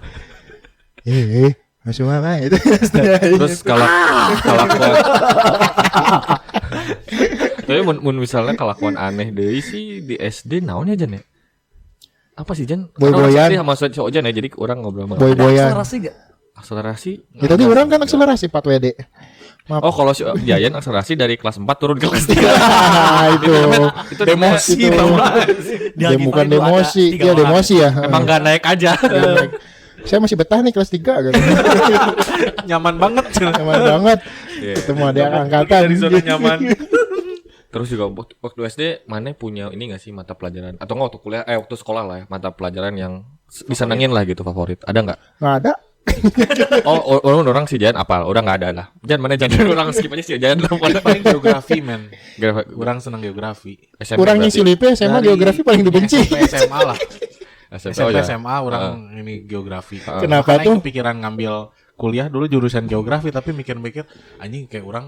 [SPEAKER 1] Masuk mana itu?
[SPEAKER 3] Terus kalau kelakuan tapi mun misalnya kelakuan aneh deui sih di SD naon ya Jan ya? Apa sih Jan?
[SPEAKER 1] Boy-boyan.
[SPEAKER 3] Karena orang sama Ojan ya jadi orang ngobrol sama
[SPEAKER 1] Boy-boyan.
[SPEAKER 2] Akselerasi enggak?
[SPEAKER 3] akselerasi.
[SPEAKER 1] Ya, tadi orang kan akselerasi 4 WD. Maaf.
[SPEAKER 3] Oh, kalau si Jayan akselerasi dari kelas 4 turun ke kelas 3.
[SPEAKER 1] Itu
[SPEAKER 3] Itu
[SPEAKER 4] Demosi
[SPEAKER 1] Itu.
[SPEAKER 4] tau gak?
[SPEAKER 1] dia bukan demosi, dia demosi ya.
[SPEAKER 3] Emang gak naik aja.
[SPEAKER 1] Saya masih betah nih kelas 3 gitu.
[SPEAKER 4] Nyaman banget.
[SPEAKER 1] Nyaman banget.
[SPEAKER 3] Iya.
[SPEAKER 1] Ketemu ada angkatan
[SPEAKER 4] Dari zona nyaman.
[SPEAKER 3] Terus juga waktu SD mana punya ini gak sih mata pelajaran atau enggak waktu kuliah waktu sekolah lah ya, mata pelajaran yang disenengin lah gitu favorit. Ada enggak?
[SPEAKER 1] Nggak ada.
[SPEAKER 3] Orang si Jan apal, orang enggak ada lah. Jan mana Jan orang skip aja si Jan.
[SPEAKER 4] Paling geografi men.
[SPEAKER 3] Geografi.
[SPEAKER 4] Orang senang geografi.
[SPEAKER 3] SMP
[SPEAKER 1] Kurang
[SPEAKER 3] berarti.
[SPEAKER 1] ngisi lipe SMA
[SPEAKER 4] Dari
[SPEAKER 1] geografi paling dibenci.
[SPEAKER 4] SMP SMA lah.
[SPEAKER 3] SMP, oh
[SPEAKER 4] SMP
[SPEAKER 3] ya.
[SPEAKER 4] SMA orang ini geografi.
[SPEAKER 1] Kenapa
[SPEAKER 4] Makanya
[SPEAKER 1] tuh?
[SPEAKER 4] kepikiran ngambil kuliah dulu jurusan geografi, tapi mikir-mikir anjing kayak orang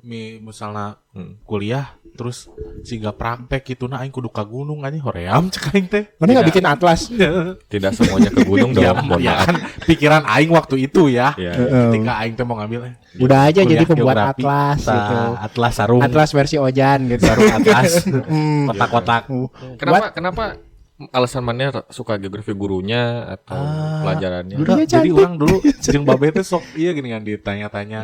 [SPEAKER 4] misalnya kuliah terus siga praktek gitu nah aing kudu ka gunung anjing hoream cek aing teh.
[SPEAKER 1] Mana nggak bikin atlas?
[SPEAKER 3] Tidak semuanya ke gunung
[SPEAKER 4] Ya,
[SPEAKER 3] dong. Mohon
[SPEAKER 4] ya
[SPEAKER 3] maaf.
[SPEAKER 4] kan pikiran aing waktu itu ya.
[SPEAKER 3] Ya.
[SPEAKER 4] Ketika aing teh mau ngambil
[SPEAKER 1] Udah aja
[SPEAKER 4] kuliah
[SPEAKER 1] jadi pembuat
[SPEAKER 4] geografi.
[SPEAKER 1] atlas gitu.
[SPEAKER 4] Atlas sarung.
[SPEAKER 1] Atlas versi Ojan gitu.
[SPEAKER 4] Sarung atlas.
[SPEAKER 1] Hmm.
[SPEAKER 4] Kotak-kotak.
[SPEAKER 3] Kenapa alasan mana suka geografi gurunya atau pelajarannya?
[SPEAKER 1] Gurunya
[SPEAKER 4] Jadi
[SPEAKER 1] cantik.
[SPEAKER 4] orang dulu jeung babe teh sok iya gini kan ditanya-tanya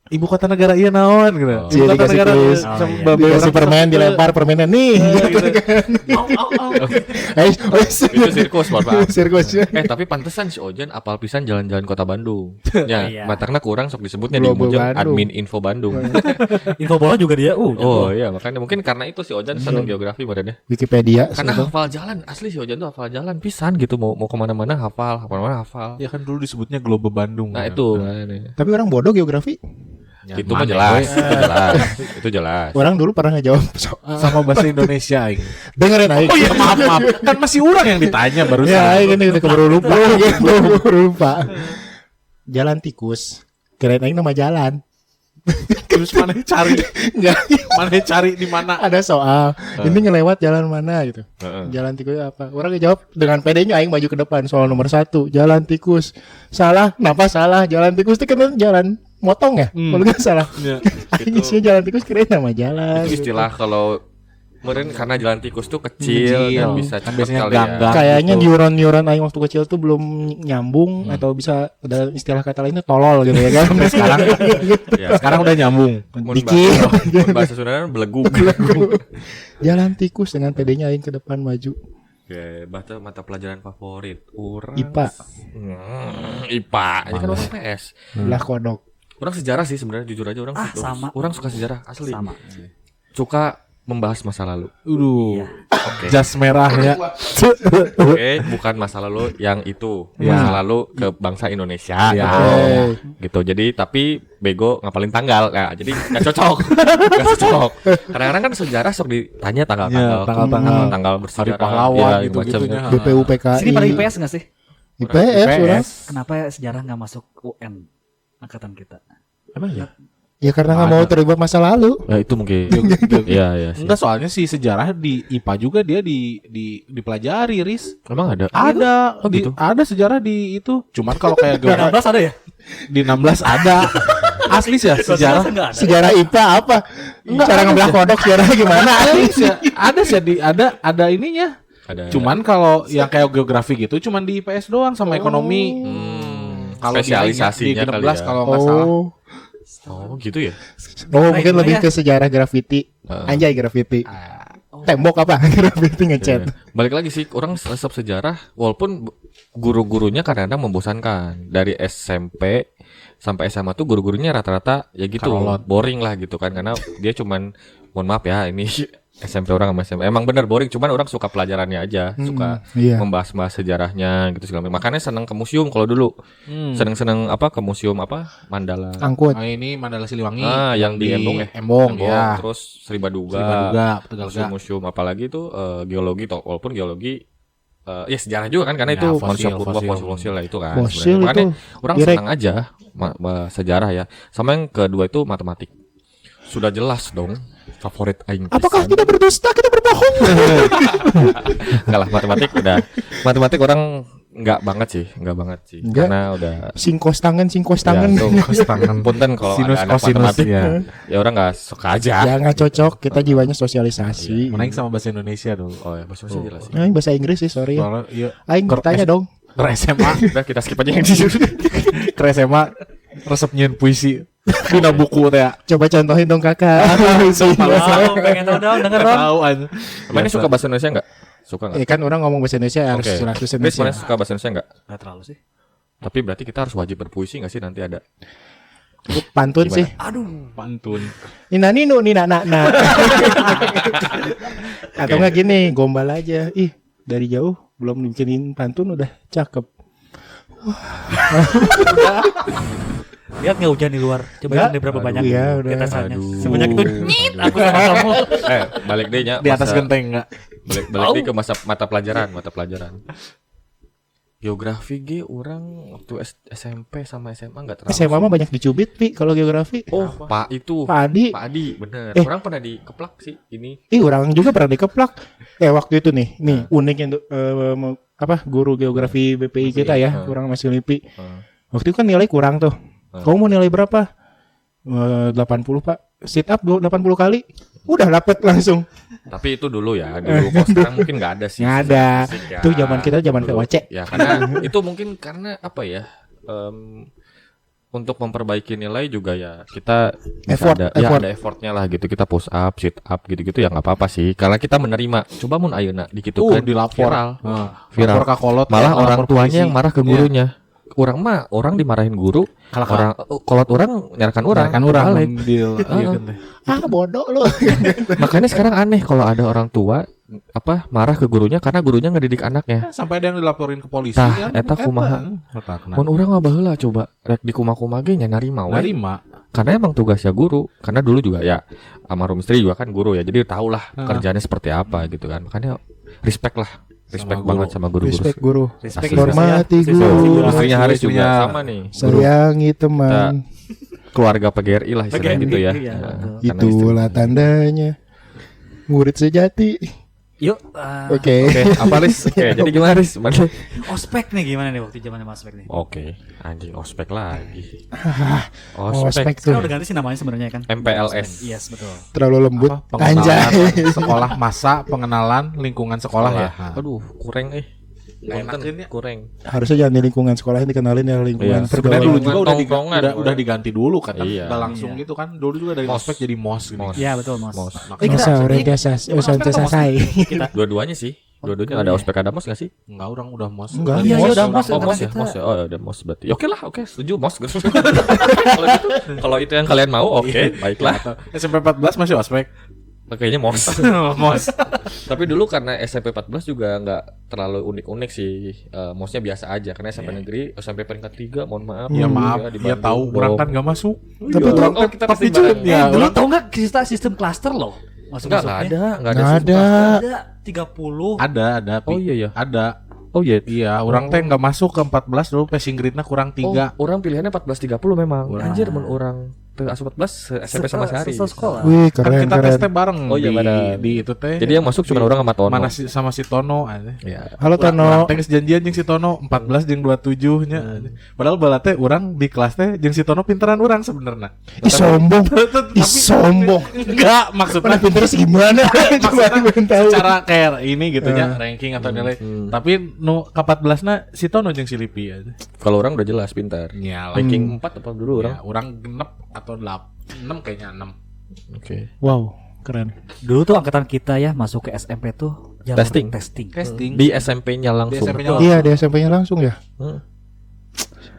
[SPEAKER 4] ibu kota negara iya naon gitu.
[SPEAKER 1] Jadi
[SPEAKER 4] Ibu kota
[SPEAKER 1] dikasih
[SPEAKER 4] negara
[SPEAKER 1] kuis. Dikasih permen dilempar permennya nih.
[SPEAKER 4] gitu.
[SPEAKER 3] Itu sirkus, Pak.
[SPEAKER 1] Sirkusnya.
[SPEAKER 3] Tapi pantesan si Ojan apal pisan jalan-jalan kota Bandung. Ya,
[SPEAKER 2] Iya.
[SPEAKER 3] matangna kurang sok disebutnya di
[SPEAKER 1] Global
[SPEAKER 3] Mojang
[SPEAKER 1] Bandung.
[SPEAKER 3] admin info Bandung.
[SPEAKER 2] Info bola juga dia.
[SPEAKER 3] Oh iya, makanya mungkin karena itu si Ojan seneng geografi badannya.
[SPEAKER 1] Wikipedia.
[SPEAKER 3] Karena
[SPEAKER 1] sebetulnya.
[SPEAKER 3] hafal jalan, asli si Ojan tuh hafal jalan pisan gitu, mau kemana-mana hafal, kemana-mana hafal.
[SPEAKER 4] Ya kan dulu disebutnya Global Bandung.
[SPEAKER 3] Nah
[SPEAKER 4] kan.
[SPEAKER 3] itu makanya.
[SPEAKER 1] Tapi orang bodoh geografi.
[SPEAKER 4] Ya,
[SPEAKER 3] Itu mah
[SPEAKER 4] mana,
[SPEAKER 3] jelas,
[SPEAKER 4] we?
[SPEAKER 3] itu jelas, itu jelas.
[SPEAKER 1] Orang dulu pernah ngejawab soal.
[SPEAKER 4] Sama bahasa Indonesia aing.
[SPEAKER 1] Dengerin aja.
[SPEAKER 4] Oh iya maaf. Kan masih orang yang ditanya barusan.
[SPEAKER 1] Ya, ini udah keburu lupa. Keburu lupa. Jalan tikus. Kirain aing nama jalan.
[SPEAKER 4] Terus mana cari?
[SPEAKER 1] Enggak.
[SPEAKER 4] Mana cari di mana?
[SPEAKER 1] Ada soal. Ini ngelewat jalan mana gitu.
[SPEAKER 3] Heeh.
[SPEAKER 1] Jalan tikus apa? Orang ngejawab dengan pedenya aing maju ke depan soal nomor 1. Jalan tikus. Salah. Kenapa salah? Jalan tikus itu kan jalan motong ya? Kalau nggak salah.
[SPEAKER 4] Ya.
[SPEAKER 1] Aing isinya jalan tikus kirain nama jalan.
[SPEAKER 3] Itu istilah kalau meren karena jalan tikus tuh kecil
[SPEAKER 4] Kecil.
[SPEAKER 3] dan bisa
[SPEAKER 4] Kan
[SPEAKER 3] cepat
[SPEAKER 4] biasanya
[SPEAKER 3] kali
[SPEAKER 4] ganggang.
[SPEAKER 3] ya.
[SPEAKER 1] Kayaknya
[SPEAKER 4] gitu.
[SPEAKER 1] neuron-neuron aing waktu kecil tuh belum nyambung atau bisa ada istilah kata lainnya tolol gitu ya kan. Sampai sekarang
[SPEAKER 3] Ya.
[SPEAKER 4] Sekarang udah nyambung.
[SPEAKER 3] Mun
[SPEAKER 1] dikit.
[SPEAKER 3] bahasa Sunda belegu.
[SPEAKER 1] Jalan tikus dengan pedenya aing ke depan maju.
[SPEAKER 3] Oke, mata pelajaran favorit orang
[SPEAKER 1] IPA.
[SPEAKER 3] IPA. Ini kan orang PS.
[SPEAKER 1] Lah kodok.
[SPEAKER 3] Orang sejarah sih sebenarnya jujur aja orang suka.
[SPEAKER 2] sama.
[SPEAKER 3] Orang suka sejarah asli.
[SPEAKER 2] Sama.
[SPEAKER 3] Suka membahas masa lalu.
[SPEAKER 4] Udah.
[SPEAKER 3] Oke.
[SPEAKER 4] Jas merah ya.
[SPEAKER 3] Oke, bukan masa lalu yang itu.
[SPEAKER 4] Ya.
[SPEAKER 3] Masa lalu ke bangsa Indonesia.
[SPEAKER 4] Ya.
[SPEAKER 3] Gitu. Jadi tapi bego ngapalin tanggal. Nah, jadi nggak cocok. Nggak cocok. Kadang-kadang kan sejarah sok ditanya tanggal-tanggal.
[SPEAKER 4] Ya, tanggal-tanggal.
[SPEAKER 3] Tanggal bersejarah.
[SPEAKER 4] Hari pahlawan
[SPEAKER 3] Ya,
[SPEAKER 4] gitu-gitunya.
[SPEAKER 3] macam.
[SPEAKER 1] BPUPKI.
[SPEAKER 2] Sini pada IPS nggak sih?
[SPEAKER 1] IPS orang.
[SPEAKER 2] Kenapa sejarah nggak masuk UN angkatan kita?
[SPEAKER 3] Emang ya?
[SPEAKER 1] Ya karena nggak mau terlibat masa lalu.
[SPEAKER 3] Ya itu mungkin. Iya, iya sih.
[SPEAKER 4] Enggak soalnya sih sejarah di IPA juga dia dipelajari, Riz.
[SPEAKER 3] Emang ada?
[SPEAKER 4] Ada
[SPEAKER 3] Oh, gitu?
[SPEAKER 4] ada sejarah di itu. Cuman kalau kayak geografi
[SPEAKER 2] 16 ada ya?
[SPEAKER 4] di 16 ada. Asli sih ya sejarah.
[SPEAKER 2] Nggak ada.
[SPEAKER 1] Sejarah IPA apa? Cara ngebelah kodok sejarahnya gimana?
[SPEAKER 4] Ada sih ada ininya.
[SPEAKER 3] Ada.
[SPEAKER 4] Cuman kalau yang kayak geografi gitu cuman di IPS doang sama ekonomi. Kalau di
[SPEAKER 3] spesialisasinya kali
[SPEAKER 4] 16
[SPEAKER 3] ya.
[SPEAKER 4] kalau nggak salah.
[SPEAKER 3] Oh, gitu ya.
[SPEAKER 1] Oh mungkin lebih
[SPEAKER 2] ya.
[SPEAKER 1] ke sejarah graffiti. Anjay graffiti. Tembok apa? Graffiti ngecat.
[SPEAKER 3] Iya. Balik lagi sih, orang resep sejarah walaupun guru-gurunya kadang-kadang membosankan. Dari SMP sampai SMA tuh guru-gurunya rata-rata ya gitu,
[SPEAKER 4] Kalolot.
[SPEAKER 3] boring lah gitu kan karena dia cuman mohon maaf ya ini SMP orang sama SMA emang bener boring cuman orang suka pelajarannya aja, suka
[SPEAKER 1] iya.
[SPEAKER 3] membahas-bahas sejarahnya gitu segala macam. Makanya seneng ke museum kalau dulu. Seneng-seneng apa ke museum apa? Mandala.
[SPEAKER 1] Angkut.
[SPEAKER 4] Nah, ini Mandala Siliwangi.
[SPEAKER 3] Yang di Embong ya.
[SPEAKER 4] Embong ya.
[SPEAKER 3] Terus Sri Baduga.
[SPEAKER 4] Tegalga.
[SPEAKER 3] Museum-museum apalagi tuh geologi toh walaupun geologi ya sejarah juga kan karena
[SPEAKER 4] Ya,
[SPEAKER 3] itu
[SPEAKER 4] fosil,
[SPEAKER 3] manusia purba
[SPEAKER 4] fosil.
[SPEAKER 3] fosil lah itu kan.
[SPEAKER 1] Fosil
[SPEAKER 3] sebenarnya. Makanya
[SPEAKER 1] itu
[SPEAKER 3] orang
[SPEAKER 1] direct.
[SPEAKER 3] senang aja sejarah ya. Sama yang kedua itu matematik. Sudah jelas dong favorit aing.
[SPEAKER 1] Apakah
[SPEAKER 3] pisan.
[SPEAKER 1] kita berdusta? Kita berbohong.
[SPEAKER 3] Enggak lah matematik orang enggak banget sih
[SPEAKER 1] Enggak.
[SPEAKER 3] karena udah
[SPEAKER 1] Singkos tangan, singkos tangan.
[SPEAKER 3] tuh, punten kalau
[SPEAKER 4] Sinus
[SPEAKER 3] ada anak
[SPEAKER 4] kosinus
[SPEAKER 3] matematik
[SPEAKER 4] ya.
[SPEAKER 3] ya orang enggak suka aja.
[SPEAKER 1] Ya nggak cocok. Kita jiwanya sosialisasi.
[SPEAKER 4] Menaik sama bahasa Indonesia dulu.
[SPEAKER 3] Oh ya bahasa Indonesia jelas sih.
[SPEAKER 1] Nah, bahasa Inggris sih, sorry ya.
[SPEAKER 4] Soalnya iya
[SPEAKER 1] Aing bertanya dong.
[SPEAKER 4] ke SMA,
[SPEAKER 3] Udah kita skip aja yang jujur.
[SPEAKER 4] ke SMA resep nyeun puisi. Dina buku teh.
[SPEAKER 1] Coba contohin dong kakak.
[SPEAKER 2] Tahu, pengen tahu dong, denger dong.
[SPEAKER 4] Tahu aja.
[SPEAKER 3] Mana suka bahasa Indonesia enggak? Suka enggak?
[SPEAKER 1] Ya kan orang ngomong bahasa Indonesia harus
[SPEAKER 3] Oke.
[SPEAKER 1] 100%
[SPEAKER 3] Chris,
[SPEAKER 1] Indonesia.
[SPEAKER 3] mana suka bahasa Indonesia enggak?
[SPEAKER 2] Nggak terlalu sih.
[SPEAKER 3] Tapi berarti kita harus wajib berpuisi enggak sih nanti ada?
[SPEAKER 1] Pantun
[SPEAKER 3] Gimana?
[SPEAKER 1] sih.
[SPEAKER 4] Pantun.
[SPEAKER 1] Nina ninu nina na na. Atau enggak gini, gombal aja. Ih, dari jauh belum bikinin pantun udah cakep.
[SPEAKER 2] Lihat nggak hujan di luar? Coba
[SPEAKER 1] Nggak.
[SPEAKER 2] lihat berapa banyak
[SPEAKER 1] Iya, udah.
[SPEAKER 2] tetesannya.
[SPEAKER 3] Aduh.
[SPEAKER 2] Sebanyak itu. Nyit, aku sama kamu.
[SPEAKER 3] Balik deh nya.
[SPEAKER 4] Di atas genteng enggak?
[SPEAKER 3] Balik deh ke mata pelajaran. Geografi G orang waktu SMP sama SMA enggak terlalu.
[SPEAKER 1] SMA mah banyak dicubit, Pi, kalau geografi.
[SPEAKER 3] Oh, Pak itu.
[SPEAKER 1] Pak Adi.
[SPEAKER 3] Pak Adi, bener. Orang pernah dikeplak sih ini.
[SPEAKER 1] Ih, orang juga pernah dikeplak. Waktu itu nih uniknya guru geografi BPI kita ya, kurang masih LIPI. Waktu itu kan nilai kurang tuh. Kamu mau nilai berapa? 80, Pak. Sit up 80 kali. Udah dapet langsung.
[SPEAKER 3] Tapi itu dulu ya, dulu. Kalau sekarang mungkin nggak ada sih.
[SPEAKER 1] Nggak ada.
[SPEAKER 3] Fisik ya.
[SPEAKER 1] Itu zaman kita zaman
[SPEAKER 3] Dulu.
[SPEAKER 1] VOC.
[SPEAKER 3] Ya karena itu mungkin karena apa ya? Untuk memperbaiki nilai juga ya kita bisa
[SPEAKER 1] Effort.
[SPEAKER 3] ya ada effortnya lah gitu, kita push up, sit up gitu-gitu ya nggak apa-apa sih karena kita menerima. Coba mun ayeuna dikitukan
[SPEAKER 4] dilapor.
[SPEAKER 3] viral.
[SPEAKER 4] Viral. Lapor ke kolot.
[SPEAKER 3] Malah orang
[SPEAKER 4] lapor
[SPEAKER 3] tuanya
[SPEAKER 4] polisi.
[SPEAKER 3] yang marah ke gurunya. Orang dimarahin guru, orang kolot orang nyerahkan orang.
[SPEAKER 4] Kan orang
[SPEAKER 3] balik.
[SPEAKER 4] deal. Iya kan teh.
[SPEAKER 1] Bodoh lu.
[SPEAKER 3] Makanya sekarang aneh kalau ada orang tua marah ke gurunya karena gurunya ngedidik anaknya.
[SPEAKER 4] Sampai ada yang dilaporin ke polisi
[SPEAKER 3] Tah,
[SPEAKER 4] kan.
[SPEAKER 3] eta kumaha. Mun urang mah baheula coba rek di kumaha-kumaha ge nya narima we.
[SPEAKER 4] Narima.
[SPEAKER 3] Karena emang tugasnya guru. Karena dulu juga ya almarhum istri juga kan guru ya. Jadi tahulah kerjanya seperti apa gitu kan. Makanya respect lah. Respect banget sama guru-guru.
[SPEAKER 1] Respect guru.
[SPEAKER 2] Respect
[SPEAKER 1] Hormati
[SPEAKER 2] saya.
[SPEAKER 1] guru.
[SPEAKER 3] Istrinya Haris juga
[SPEAKER 4] Istrinya
[SPEAKER 3] sama nih.
[SPEAKER 1] Sayangi teman.
[SPEAKER 3] Keluarga PGRI lah istilahnya
[SPEAKER 2] PGRI,
[SPEAKER 3] gitu ya.
[SPEAKER 2] iya,
[SPEAKER 3] Nah,
[SPEAKER 2] betul.
[SPEAKER 3] karena
[SPEAKER 1] Itulah tandanya. Murid sejati.
[SPEAKER 2] Yuk,
[SPEAKER 1] Oke.
[SPEAKER 3] Oke, apa Riz? Oke, jadi gimana Riz? Mana?
[SPEAKER 2] ospek nih gimana nih waktu zaman ospek nih?
[SPEAKER 3] Oke, anjing ospek lagi.
[SPEAKER 1] Ospek tuh.
[SPEAKER 2] Kan udah ganti sih namanya sebenarnya kan.
[SPEAKER 3] MPLS.
[SPEAKER 2] Yes, betul.
[SPEAKER 1] Terlalu lembut.
[SPEAKER 4] Pengenalan
[SPEAKER 1] Anjay.
[SPEAKER 4] sekolah masa, pengenalan lingkungan sekolah ya.
[SPEAKER 3] Aduh, kurang
[SPEAKER 4] Nggak
[SPEAKER 3] Punten,
[SPEAKER 4] enakin ya.
[SPEAKER 3] kurang.
[SPEAKER 1] Harusnya jangan di lingkungan sekolah, dikenalin ya lingkungan
[SPEAKER 3] Iya,
[SPEAKER 4] Sebenarnya dulu
[SPEAKER 1] pergaulan.
[SPEAKER 4] juga
[SPEAKER 3] Tongkrongan.
[SPEAKER 4] udah diganti dulu kan.
[SPEAKER 3] Iya.
[SPEAKER 4] Udah langsung
[SPEAKER 2] Iya.
[SPEAKER 4] gitu kan. Dulu juga dari
[SPEAKER 3] Mos.
[SPEAKER 4] ospek jadi mos gitu.
[SPEAKER 3] Mos.
[SPEAKER 2] Iya, betul, Mos.
[SPEAKER 3] Mos.
[SPEAKER 1] Masa orientasi selesai.
[SPEAKER 2] Kita.
[SPEAKER 3] Dua-duanya sih. Dua-duanya ada ospek ada mos gak sih?
[SPEAKER 4] Enggak, orang udah mos.
[SPEAKER 1] Enggak,
[SPEAKER 2] Iya,
[SPEAKER 1] mos.
[SPEAKER 2] udah Mos.
[SPEAKER 3] Oh,
[SPEAKER 2] Karena
[SPEAKER 3] mos ya,
[SPEAKER 2] kita-
[SPEAKER 3] mos ya. Oh, ya udah mos berarti. Oke lah, oke, setuju mos. Kalau gitu, kalau itu yang kalian mau, oke, baiklah.
[SPEAKER 4] SMP 14 masih ospek.
[SPEAKER 3] Kayaknya mos.
[SPEAKER 4] Mos.
[SPEAKER 3] Tapi dulu karena SMP 14 juga nggak terlalu unik-unik sih. Mosnya biasa aja karena SMP negeri, SMP peringkat 3, mohon maaf.
[SPEAKER 4] Ya maaf,
[SPEAKER 3] di
[SPEAKER 4] ya
[SPEAKER 3] Bandung.
[SPEAKER 4] tahu orang kan enggak masuk.
[SPEAKER 1] Tapi
[SPEAKER 3] Iya.
[SPEAKER 1] orang
[SPEAKER 3] Oh, kita
[SPEAKER 4] tapi
[SPEAKER 3] pasti bareng.
[SPEAKER 4] ya,
[SPEAKER 2] Dulu
[SPEAKER 4] orang
[SPEAKER 2] tau nggak kita sistem cluster loh?
[SPEAKER 3] Enggak ada
[SPEAKER 1] Nggak ada.
[SPEAKER 2] Ada 30.
[SPEAKER 4] ada.
[SPEAKER 3] Oh iya ya.
[SPEAKER 4] Ada.
[SPEAKER 3] Oh iya.
[SPEAKER 4] Iya, orang teh enggak masuk ke 14 dulu passing grade-nya kurang 3.
[SPEAKER 3] Oh, orang pilihannya 14.30 memang.
[SPEAKER 4] Wah.
[SPEAKER 3] Anjir mun orang teu asup 14 SMP sama Sehari.
[SPEAKER 2] Sekolah.
[SPEAKER 1] Wih,
[SPEAKER 4] Kan
[SPEAKER 1] keren
[SPEAKER 4] kita tes
[SPEAKER 1] keren.
[SPEAKER 4] teh bareng
[SPEAKER 3] Oh iya, bareng.
[SPEAKER 4] di itu teh.
[SPEAKER 3] Jadi yang masuk cuma orang sama Tono.
[SPEAKER 4] Mana sama si Tono aja.
[SPEAKER 3] Ya.
[SPEAKER 1] Halo
[SPEAKER 4] Urang
[SPEAKER 1] Tono.
[SPEAKER 4] teh geus janjian jeung si Tono 14 jeung 27 nya. Padahal bala teh urang di kelas teh jeung si Tono pinteran urang sebenarnya.
[SPEAKER 1] Ih sombong. Ih sombong.
[SPEAKER 4] Enggak, maksudnya
[SPEAKER 1] Mana pinter segimana? Coba pengen tahu.
[SPEAKER 4] secara kayak ini gitu nya ranking atau nilai. Tapi nu ka 14-na si Tono jeung si Lipi aja.
[SPEAKER 3] Kalau orang udah jelas pintar.
[SPEAKER 4] Ya,
[SPEAKER 3] Ranking 4 apa dulu orang?
[SPEAKER 4] Ya, orang genep atau 6 kayaknya 6.
[SPEAKER 3] Oke.
[SPEAKER 1] Wow, keren.
[SPEAKER 2] Dulu tuh angkatan kita ya masuk ke SMP tuh jalur
[SPEAKER 3] Testing.
[SPEAKER 2] testing.
[SPEAKER 3] Di SMP-nya langsung.
[SPEAKER 4] Di SMP-nya
[SPEAKER 1] Iya, di SMP-nya langsung ya.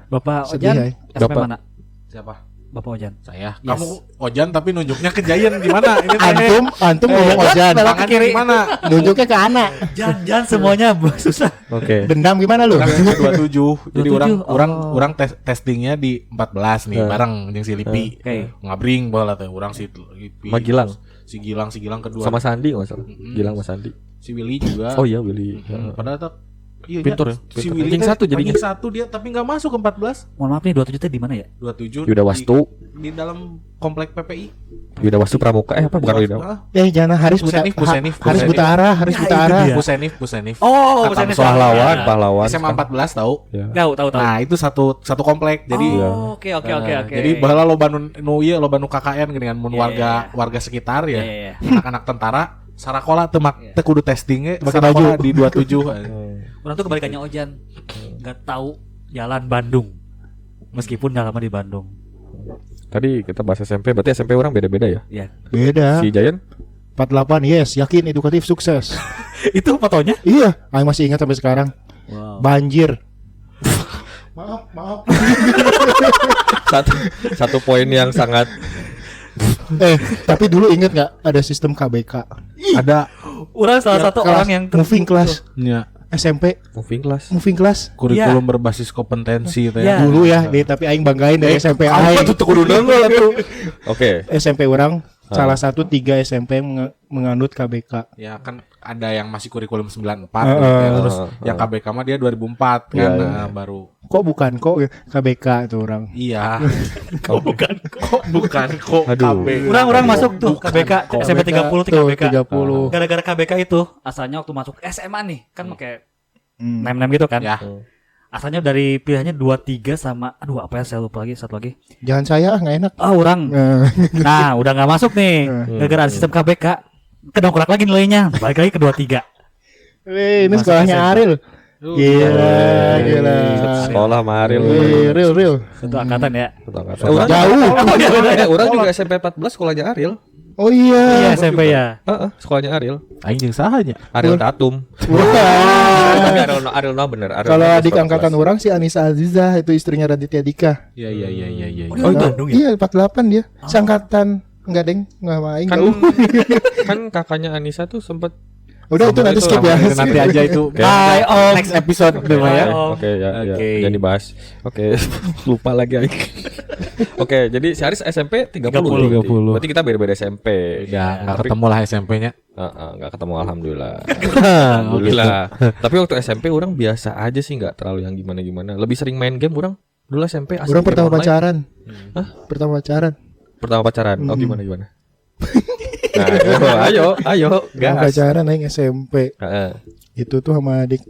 [SPEAKER 2] Bapak
[SPEAKER 1] Sedih,
[SPEAKER 2] Ojan,
[SPEAKER 1] ya.
[SPEAKER 2] SMP
[SPEAKER 3] Bapak.
[SPEAKER 2] mana?
[SPEAKER 4] Siapa?
[SPEAKER 2] Bapak Ojan.
[SPEAKER 4] Saya.
[SPEAKER 2] Yes.
[SPEAKER 4] Kamu Ojan tapi nunjuknya ke Giant gimana? Ini teh.
[SPEAKER 1] Antum ngomong Ojan.
[SPEAKER 4] Tangan
[SPEAKER 2] kiri.
[SPEAKER 4] gimana?
[SPEAKER 1] Nunjuknya ke anak.
[SPEAKER 2] Jangan semuanya susah.
[SPEAKER 3] Oke.
[SPEAKER 1] Dendam gimana lu?
[SPEAKER 4] Orang SMP 27. Jadi
[SPEAKER 2] 27,
[SPEAKER 4] orang testingnya di 14 nih bareng jeung si Lipi.
[SPEAKER 2] Oke.
[SPEAKER 4] Ngabring bala teh urang si Lipi.
[SPEAKER 3] Sama Gilang.
[SPEAKER 4] Si Gilang kedua.
[SPEAKER 3] Sama Sandi enggak salah. Gilang sama Sandi.
[SPEAKER 4] Si Willy juga.
[SPEAKER 3] Oh iya Willy.
[SPEAKER 4] Padahal tuh iya,
[SPEAKER 3] Pintur ya,
[SPEAKER 4] Si
[SPEAKER 3] pintur.
[SPEAKER 4] Willy
[SPEAKER 3] Ranking
[SPEAKER 4] teh
[SPEAKER 3] 1 jadinya.
[SPEAKER 4] ranking 1 dia tapi enggak masuk ke 14.
[SPEAKER 2] Mohon maaf nih 27 teh di mana ya?
[SPEAKER 4] 27
[SPEAKER 3] Yuda Wastu.
[SPEAKER 4] di dalam komplek PPI.
[SPEAKER 3] Yuda Wastu Pramuka apa bukan Yuda?
[SPEAKER 1] Jangan Haris buta.
[SPEAKER 4] Pusenif.
[SPEAKER 1] Haris buta arah, Haris buta arah.
[SPEAKER 4] Pusenif.
[SPEAKER 2] Oh,
[SPEAKER 4] Kata
[SPEAKER 2] Pusenif.
[SPEAKER 3] Pahlawan, pahlawan.
[SPEAKER 4] SMA 14 tahu.
[SPEAKER 3] Ya.
[SPEAKER 2] Tahu.
[SPEAKER 4] Nah, itu satu komplek. Jadi
[SPEAKER 2] Oh, oke.
[SPEAKER 4] Jadi baheula loba nu ieu loba nu KKN dengan mun
[SPEAKER 2] Iya,
[SPEAKER 4] warga sekitar ya.
[SPEAKER 2] Iya.
[SPEAKER 4] Anak-anak tentara sarakola teu kudu testing ge
[SPEAKER 1] Pakai
[SPEAKER 4] sarakola
[SPEAKER 1] baju.
[SPEAKER 4] di 27.
[SPEAKER 2] Orang tuh kebalikannya Ojan. Enggak tahu jalan Bandung. Meskipun udah lama di Bandung.
[SPEAKER 3] Tadi kita bahas SMP, berarti SMP orang beda-beda ya?
[SPEAKER 2] Ya.
[SPEAKER 1] Beda.
[SPEAKER 3] Si Giant?
[SPEAKER 1] 48 yes, yakin edukatif sukses.
[SPEAKER 2] Itu fotonya?
[SPEAKER 1] Iya, aku masih ingat sampai sekarang.
[SPEAKER 2] Wow.
[SPEAKER 1] Banjir. maaf.
[SPEAKER 3] Satu poin yang sangat
[SPEAKER 1] Tapi dulu inget nggak ada sistem KBK?
[SPEAKER 4] Ada
[SPEAKER 2] Orang salah satu
[SPEAKER 1] Kelas,
[SPEAKER 2] orang yang
[SPEAKER 1] moving class
[SPEAKER 4] nya
[SPEAKER 1] SMP,
[SPEAKER 3] moving class.
[SPEAKER 1] moving class.
[SPEAKER 4] kurikulum berbasis kompetensi teh.
[SPEAKER 2] Ya.
[SPEAKER 1] Dulu ya, tapi aing banggain dari SMP
[SPEAKER 4] Apa
[SPEAKER 1] aing.
[SPEAKER 4] tuh kudu nongol atuh.
[SPEAKER 3] Oke.
[SPEAKER 1] SMP orang salah satu 3 SMP yang menganut KBK.
[SPEAKER 4] Ya kan ada yang masih kurikulum 94 gitu ya. Terus yang KBK mah dia 2004 kan
[SPEAKER 3] Iya, iya.
[SPEAKER 4] nah, baru.
[SPEAKER 1] Kok bukan kok KBK itu orang.
[SPEAKER 4] Iya.
[SPEAKER 2] bukan.
[SPEAKER 4] Bukan kok
[SPEAKER 3] Aduh.
[SPEAKER 4] KB.
[SPEAKER 2] Orang masuk tuh KBK SMP 30
[SPEAKER 1] Tuh,
[SPEAKER 2] KBK.
[SPEAKER 1] 30.
[SPEAKER 2] Gara-gara KBK itu asalnya waktu masuk SMA nih kan pakai
[SPEAKER 1] Hmm.
[SPEAKER 2] nem-nem gitu kan.
[SPEAKER 4] Ya.
[SPEAKER 2] Asalnya dari pilihannya 23 sama aduh apa ya saya lupa lagi satu lagi.
[SPEAKER 1] Jangan saya nggak enak.
[SPEAKER 2] Ah orang.
[SPEAKER 1] Eh,
[SPEAKER 2] Nah, udah nggak masuk nih. Gara-gara ada sistem KBK. kedongkrak lagi nilainya, balik lagi ke 23.
[SPEAKER 1] Wih, ini
[SPEAKER 2] Masuk
[SPEAKER 1] sekolahnya
[SPEAKER 2] SMP.
[SPEAKER 1] Ariel. Gila.
[SPEAKER 3] Sekolah sama Ariel.
[SPEAKER 1] Wih, real.
[SPEAKER 2] Satu angkatan ya.
[SPEAKER 3] Orang
[SPEAKER 1] Jauh.
[SPEAKER 3] orang juga SMP 14 sekolahnya Ariel.
[SPEAKER 1] Oh
[SPEAKER 2] Iya
[SPEAKER 1] iya.
[SPEAKER 2] SMP ya.
[SPEAKER 3] Sekolahnya Ariel.
[SPEAKER 4] Aing jeung sahanya.
[SPEAKER 3] Ariel Tatum.
[SPEAKER 1] Wah.
[SPEAKER 3] Tapi Ariel no bener. Ariel
[SPEAKER 1] Kalau
[SPEAKER 3] no
[SPEAKER 1] adik
[SPEAKER 3] sekolah
[SPEAKER 1] angkatan
[SPEAKER 3] 14.
[SPEAKER 1] orang si Anissa Aziza itu istrinya Raditya Dika.
[SPEAKER 4] Iya.
[SPEAKER 2] Oh, di Bandung ya?
[SPEAKER 1] Iya, 48 dia. Seangkatan enggak deng, enggak main.
[SPEAKER 3] Kan
[SPEAKER 1] Jauh.
[SPEAKER 3] kan kakaknya Anissa tuh sempet.
[SPEAKER 1] Udah itu nanti
[SPEAKER 3] itu
[SPEAKER 1] skip ya.
[SPEAKER 4] Nanti aja itu.
[SPEAKER 3] Oke.
[SPEAKER 2] Hai, Om.
[SPEAKER 4] Next episode deh ya.
[SPEAKER 3] Oke ya,
[SPEAKER 4] Oke.
[SPEAKER 3] jangan dibahas. Oke, lupa lagi Aing. Oke, jadi si Aris SMP 30.
[SPEAKER 4] 30.
[SPEAKER 3] Berarti kita beda-beda SMP.
[SPEAKER 4] Udah enggak
[SPEAKER 3] Tapi-
[SPEAKER 4] ketemu lah SMP-nya.
[SPEAKER 3] Nggak ketemu alhamdulillah. Alhamdulillah. Tapi waktu SMP orang biasa aja sih, nggak terlalu yang gimana-gimana. Lebih sering main game orang. Dulu SMP asli
[SPEAKER 1] Orang
[SPEAKER 3] game
[SPEAKER 1] pertama
[SPEAKER 3] online.
[SPEAKER 1] pacaran.
[SPEAKER 3] Hah?
[SPEAKER 1] Pertama pacaran.
[SPEAKER 3] Pertama pacaran. Oh gimana? Nah, ayo,
[SPEAKER 1] Pertama
[SPEAKER 3] gas.
[SPEAKER 1] pacaran aing SMP.
[SPEAKER 3] Heeh.
[SPEAKER 1] Itu tuh sama adik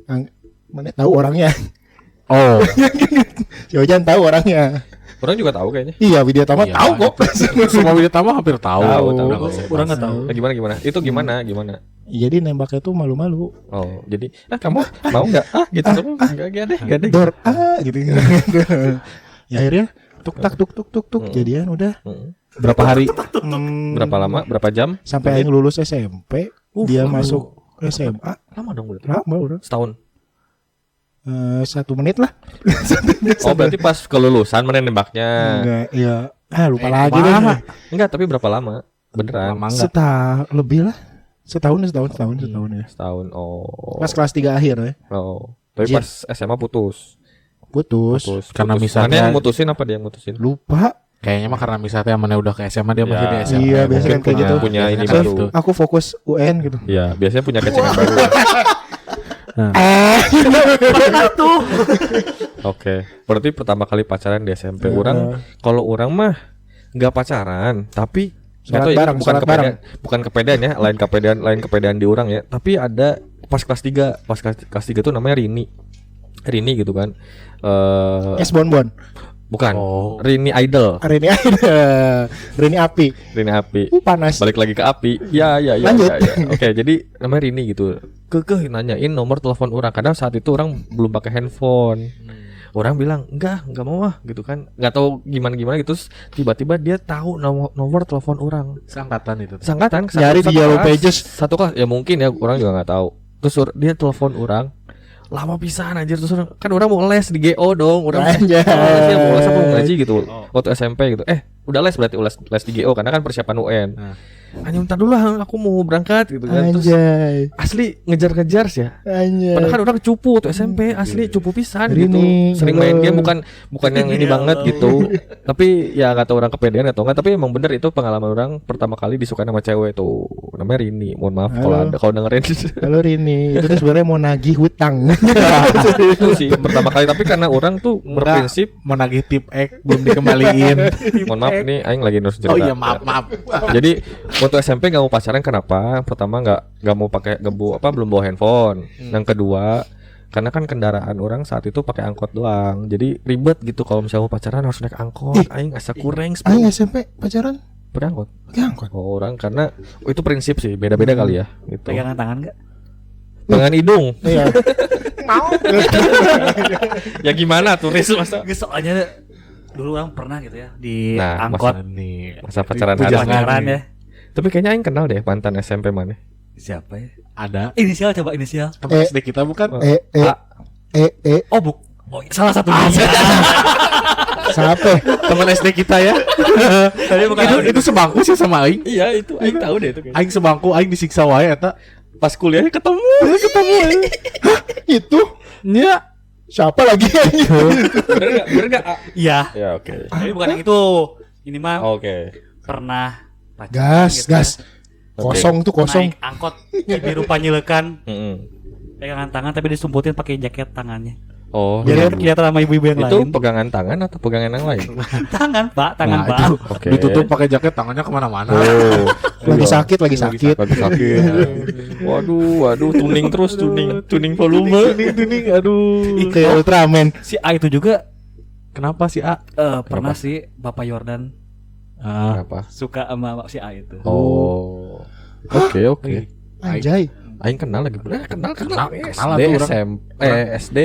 [SPEAKER 1] mana tahu orangnya.
[SPEAKER 4] Oh,
[SPEAKER 1] Si Ojan tahu orangnya.
[SPEAKER 3] Orang juga tahu kayaknya.
[SPEAKER 1] Iya, Widya Tama
[SPEAKER 4] Iya.
[SPEAKER 1] tahu kok.
[SPEAKER 4] semua video tamu hampir tahu.
[SPEAKER 3] Tahu.
[SPEAKER 2] Orang nggak tahu.
[SPEAKER 3] Nah, gimana? Itu gimana?
[SPEAKER 1] Jadi nembaknya tuh malu-malu.
[SPEAKER 3] Oh, jadi kamu mau nggak? Gitu. Enggak deh.
[SPEAKER 1] Dor gitu. Ya akhirnya tuk tuk jadian udah.
[SPEAKER 4] Berapa hari?
[SPEAKER 3] Berapa lama? Berapa jam?
[SPEAKER 1] Sampai aing lulus SMP, dia masuk SMA.
[SPEAKER 3] Lama dong berarti.
[SPEAKER 1] Lama udah.
[SPEAKER 3] Setahun.
[SPEAKER 1] 1 menit lah.
[SPEAKER 3] Oh, berarti pas kelulusan mana nembaknya?
[SPEAKER 1] Enggak, ya. Lupa lagi
[SPEAKER 4] kumaha?
[SPEAKER 1] deh.
[SPEAKER 3] Enggak, tapi berapa lama? Beneran?
[SPEAKER 4] Lama enggak?
[SPEAKER 1] Lebih lah. Setahun ya.
[SPEAKER 3] Setahun. Oh.
[SPEAKER 1] Pas kelas 3 akhir ya.
[SPEAKER 3] Oh. Tapi
[SPEAKER 1] Iya.
[SPEAKER 3] pas SMA putus.
[SPEAKER 1] Putus.
[SPEAKER 4] Karena
[SPEAKER 3] Putus.
[SPEAKER 4] misalnya-
[SPEAKER 3] Mana yang mutusin apa dia yang mutusin?
[SPEAKER 1] Lupa.
[SPEAKER 4] Kayaknya mah karena misalnya mana udah ke SMA dia masih
[SPEAKER 3] Ya.
[SPEAKER 4] di SMA.
[SPEAKER 1] Iya, biasanya
[SPEAKER 3] Mungkin
[SPEAKER 1] kayak gitu.
[SPEAKER 3] punya ini
[SPEAKER 4] Biasanya
[SPEAKER 3] baru.
[SPEAKER 4] gitu.
[SPEAKER 1] Aku fokus UN gitu.
[SPEAKER 3] Iya, biasanya punya kecengan baru. Oke. Berarti pertama kali pacaran di SMP. Kalau orang mah nggak pacaran, tapi nggak
[SPEAKER 1] Sholat
[SPEAKER 3] tahu ya,
[SPEAKER 1] bareng,
[SPEAKER 3] bukan
[SPEAKER 1] sholat
[SPEAKER 3] kepedean, bukan kepedean ya, lain kepedean di orang ya. Tapi ada pas kelas 3, kelas 3 tuh namanya Rini gitu kan.
[SPEAKER 1] Es bonbon.
[SPEAKER 3] Bukan.
[SPEAKER 4] Oh.
[SPEAKER 3] Rini Idol.
[SPEAKER 1] Rini ada. Rini api.
[SPEAKER 3] Rini Api.
[SPEAKER 1] Panas.
[SPEAKER 3] Balik lagi ke api. Ya.
[SPEAKER 1] Lanjut.
[SPEAKER 3] Oke, jadi namanya Rini gitu. Kekeh nanyain nomor telepon orang karena saat itu orang belum pakai handphone. Orang bilang enggak mau gitu kan. Enggak tahu gimana gitu. Terus tiba-tiba dia tahu nomor telepon orang.
[SPEAKER 4] Seangkatan itu.
[SPEAKER 3] Sangkatan
[SPEAKER 1] Nyari di Yellow Pages.
[SPEAKER 3] Satu kelas ya mungkin ya, orang juga enggak tahu. Terus dia telepon orang. Lama pisan anjir, terus kan orang mau les di GO dong. Orang
[SPEAKER 1] Anjay.
[SPEAKER 3] dia mau les apa mau ngaji gitu. Waktu SMP gitu. Udah les berarti les di GO karena kan persiapan UN. Anjir, bentar dulu aku mau berangkat gitu kan. Terus
[SPEAKER 1] Anjay.
[SPEAKER 3] asli ngejar-ngejar sih ya.
[SPEAKER 1] Anjay.
[SPEAKER 3] Padahal kan orang cupu tuh SMP, asli cupu pisan gitu.
[SPEAKER 1] Rini,
[SPEAKER 3] Sering main
[SPEAKER 1] halo.
[SPEAKER 3] game bukan yang ini banget gitu. Tapi ya enggak tahu orang kepedean atau enggak, tapi emang bener itu pengalaman orang pertama kali disukain sama cewek tuh. Namanya Rini. Mohon maaf kalau dengerin.
[SPEAKER 1] Kalau Rini itu tuh sebenarnya mau nagih hutang.
[SPEAKER 3] Itu sih pertama kali, tapi karena orang tuh berprinsip,
[SPEAKER 4] mau nagih tip X belum dikembaliin.
[SPEAKER 3] mohon maaf nih aing lagi nurus cerita.
[SPEAKER 4] Oh iya, maaf.
[SPEAKER 3] Jadi waktu SMP nggak mau pacaran, kenapa? Pertama nggak mau pakai belum bawa handphone. Yang kedua karena kan kendaraan orang saat itu pakai angkot doang, jadi ribet gitu kalau misalnya mau pacaran harus naik angkot. Aing asa kurang
[SPEAKER 1] Aing SMP pacaran
[SPEAKER 3] berangkot.
[SPEAKER 1] pakai angkot.
[SPEAKER 3] Oh, orang karena itu prinsip sih beda-beda kali ya gitu.
[SPEAKER 2] Pegangan tangan enggak?
[SPEAKER 3] Dengan hidung.
[SPEAKER 1] Iya.
[SPEAKER 3] Ya gimana turis masa?
[SPEAKER 2] Nggak, soalnya dulu orang pernah gitu ya di
[SPEAKER 3] Nah,
[SPEAKER 2] angkot
[SPEAKER 4] Nih.
[SPEAKER 3] Masa pacaran
[SPEAKER 4] Pujangan
[SPEAKER 3] ada.
[SPEAKER 2] pacaran
[SPEAKER 4] nih.
[SPEAKER 2] ya.
[SPEAKER 3] Tapi kayaknya aing kenal deh mantan SMP mana.
[SPEAKER 2] Siapa ya?
[SPEAKER 4] Ada
[SPEAKER 2] Inisial, coba inisial.
[SPEAKER 4] teman SD kita bukan?
[SPEAKER 2] Oh, salah satunya.
[SPEAKER 1] Siapa?
[SPEAKER 4] Teman SD kita ya.
[SPEAKER 2] Tapi bukan
[SPEAKER 4] itu sebangku sih sama aing.
[SPEAKER 3] Iya, itu aing tahu deh itu kayaknya.
[SPEAKER 4] Aing sebangku, aing disiksa wae eta.
[SPEAKER 3] Pas kuliahnya ketemu.
[SPEAKER 1] Itu
[SPEAKER 4] Nya
[SPEAKER 1] siapa lagi?
[SPEAKER 3] Bener enggak?
[SPEAKER 2] Iya.
[SPEAKER 3] Ya, oke.
[SPEAKER 2] Tapi bukan yang itu. Ini mah
[SPEAKER 3] Oke.
[SPEAKER 2] pernah pacaran
[SPEAKER 1] Gas,
[SPEAKER 2] gitu
[SPEAKER 1] gas.
[SPEAKER 2] ya.
[SPEAKER 1] Kosong tuh kosong.
[SPEAKER 2] Naik angkot biru panyelekan,
[SPEAKER 3] Mm-mm.
[SPEAKER 2] pegangan tangan tapi disumputin pakai jaket tangannya.
[SPEAKER 3] Oh,
[SPEAKER 2] Jadi kelihatan sama ibu-ibu yang
[SPEAKER 3] itu
[SPEAKER 2] lain.
[SPEAKER 3] pegangan tangan atau pegangan yang lain?
[SPEAKER 2] Tangan, Pak, tangan,
[SPEAKER 4] Nah,
[SPEAKER 2] Pak.
[SPEAKER 4] itu
[SPEAKER 3] Oke.
[SPEAKER 4] ditutup pakai jaket, tangannya kemana-mana.
[SPEAKER 3] Oh,
[SPEAKER 1] Lagi sakit.
[SPEAKER 3] lagi sakit. Waduh, tuning volume.
[SPEAKER 4] Tuning, aduh.
[SPEAKER 1] Kayak Ultraman.
[SPEAKER 2] Si A itu juga
[SPEAKER 4] Kenapa sih A?
[SPEAKER 2] pernah sih Bapak Jordan
[SPEAKER 4] Ah,
[SPEAKER 3] Kenapa?
[SPEAKER 2] suka sama si A itu.
[SPEAKER 3] Oh. Oke.
[SPEAKER 1] Anjay.
[SPEAKER 3] Aing kenal lagi. Kenal
[SPEAKER 4] Kenal
[SPEAKER 3] SD,
[SPEAKER 4] tuh orang.
[SPEAKER 3] SD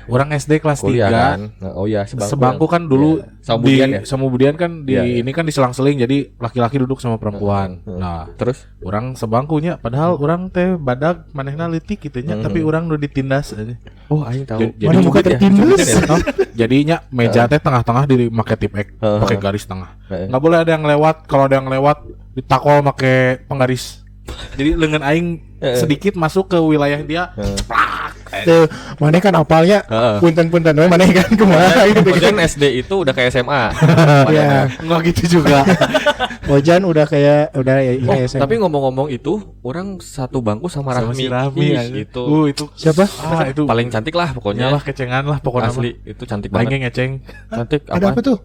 [SPEAKER 4] Orang SD kelas
[SPEAKER 3] kuliah
[SPEAKER 4] 3.
[SPEAKER 3] kan. Oh iya,
[SPEAKER 4] Sebangku kan dulu
[SPEAKER 3] Sama Budian ya?
[SPEAKER 4] sama Budian kan di
[SPEAKER 3] Iya.
[SPEAKER 4] ini kan diselang-seling jadi laki-laki duduk sama perempuan. Nah,
[SPEAKER 3] Terus
[SPEAKER 4] orang sebangkunya padahal orang teh badag manehna leutik kitu nya tapi orang udah ditindas aja.
[SPEAKER 3] aing tahu.
[SPEAKER 4] Jadi
[SPEAKER 1] Mana muka tertindas?
[SPEAKER 4] Jadinya meja teh tengah-tengah di make tip X, pakai garis tengah.
[SPEAKER 3] Heeh.
[SPEAKER 4] Nggak boleh ada yang lewat. Kalau ada yang lewat ditakol make penggaris. Jadi lengan aing sedikit masuk ke wilayah dia.
[SPEAKER 1] Tuh, mana kan apalnya punten-punten we mana kan kumaha gitu.
[SPEAKER 3] Ojan SD itu udah kayak SMA.
[SPEAKER 1] Ya,
[SPEAKER 4] Enggak gitu juga.
[SPEAKER 1] Ojan udah kayak SMA.
[SPEAKER 3] Tapi ngomong-ngomong itu, orang satu bangku sama
[SPEAKER 4] Sama
[SPEAKER 3] Rahmi.
[SPEAKER 4] si Rami
[SPEAKER 3] Ih,
[SPEAKER 4] aja.
[SPEAKER 3] itu
[SPEAKER 1] gitu. Siapa?
[SPEAKER 4] Itu
[SPEAKER 3] paling cantik lah pokoknya.
[SPEAKER 4] lah kecengan lah pokoknya.
[SPEAKER 3] Asli, itu cantik
[SPEAKER 4] Aing
[SPEAKER 3] banget.
[SPEAKER 4] ngeceng.
[SPEAKER 3] Cantik
[SPEAKER 1] Ada apa tuh?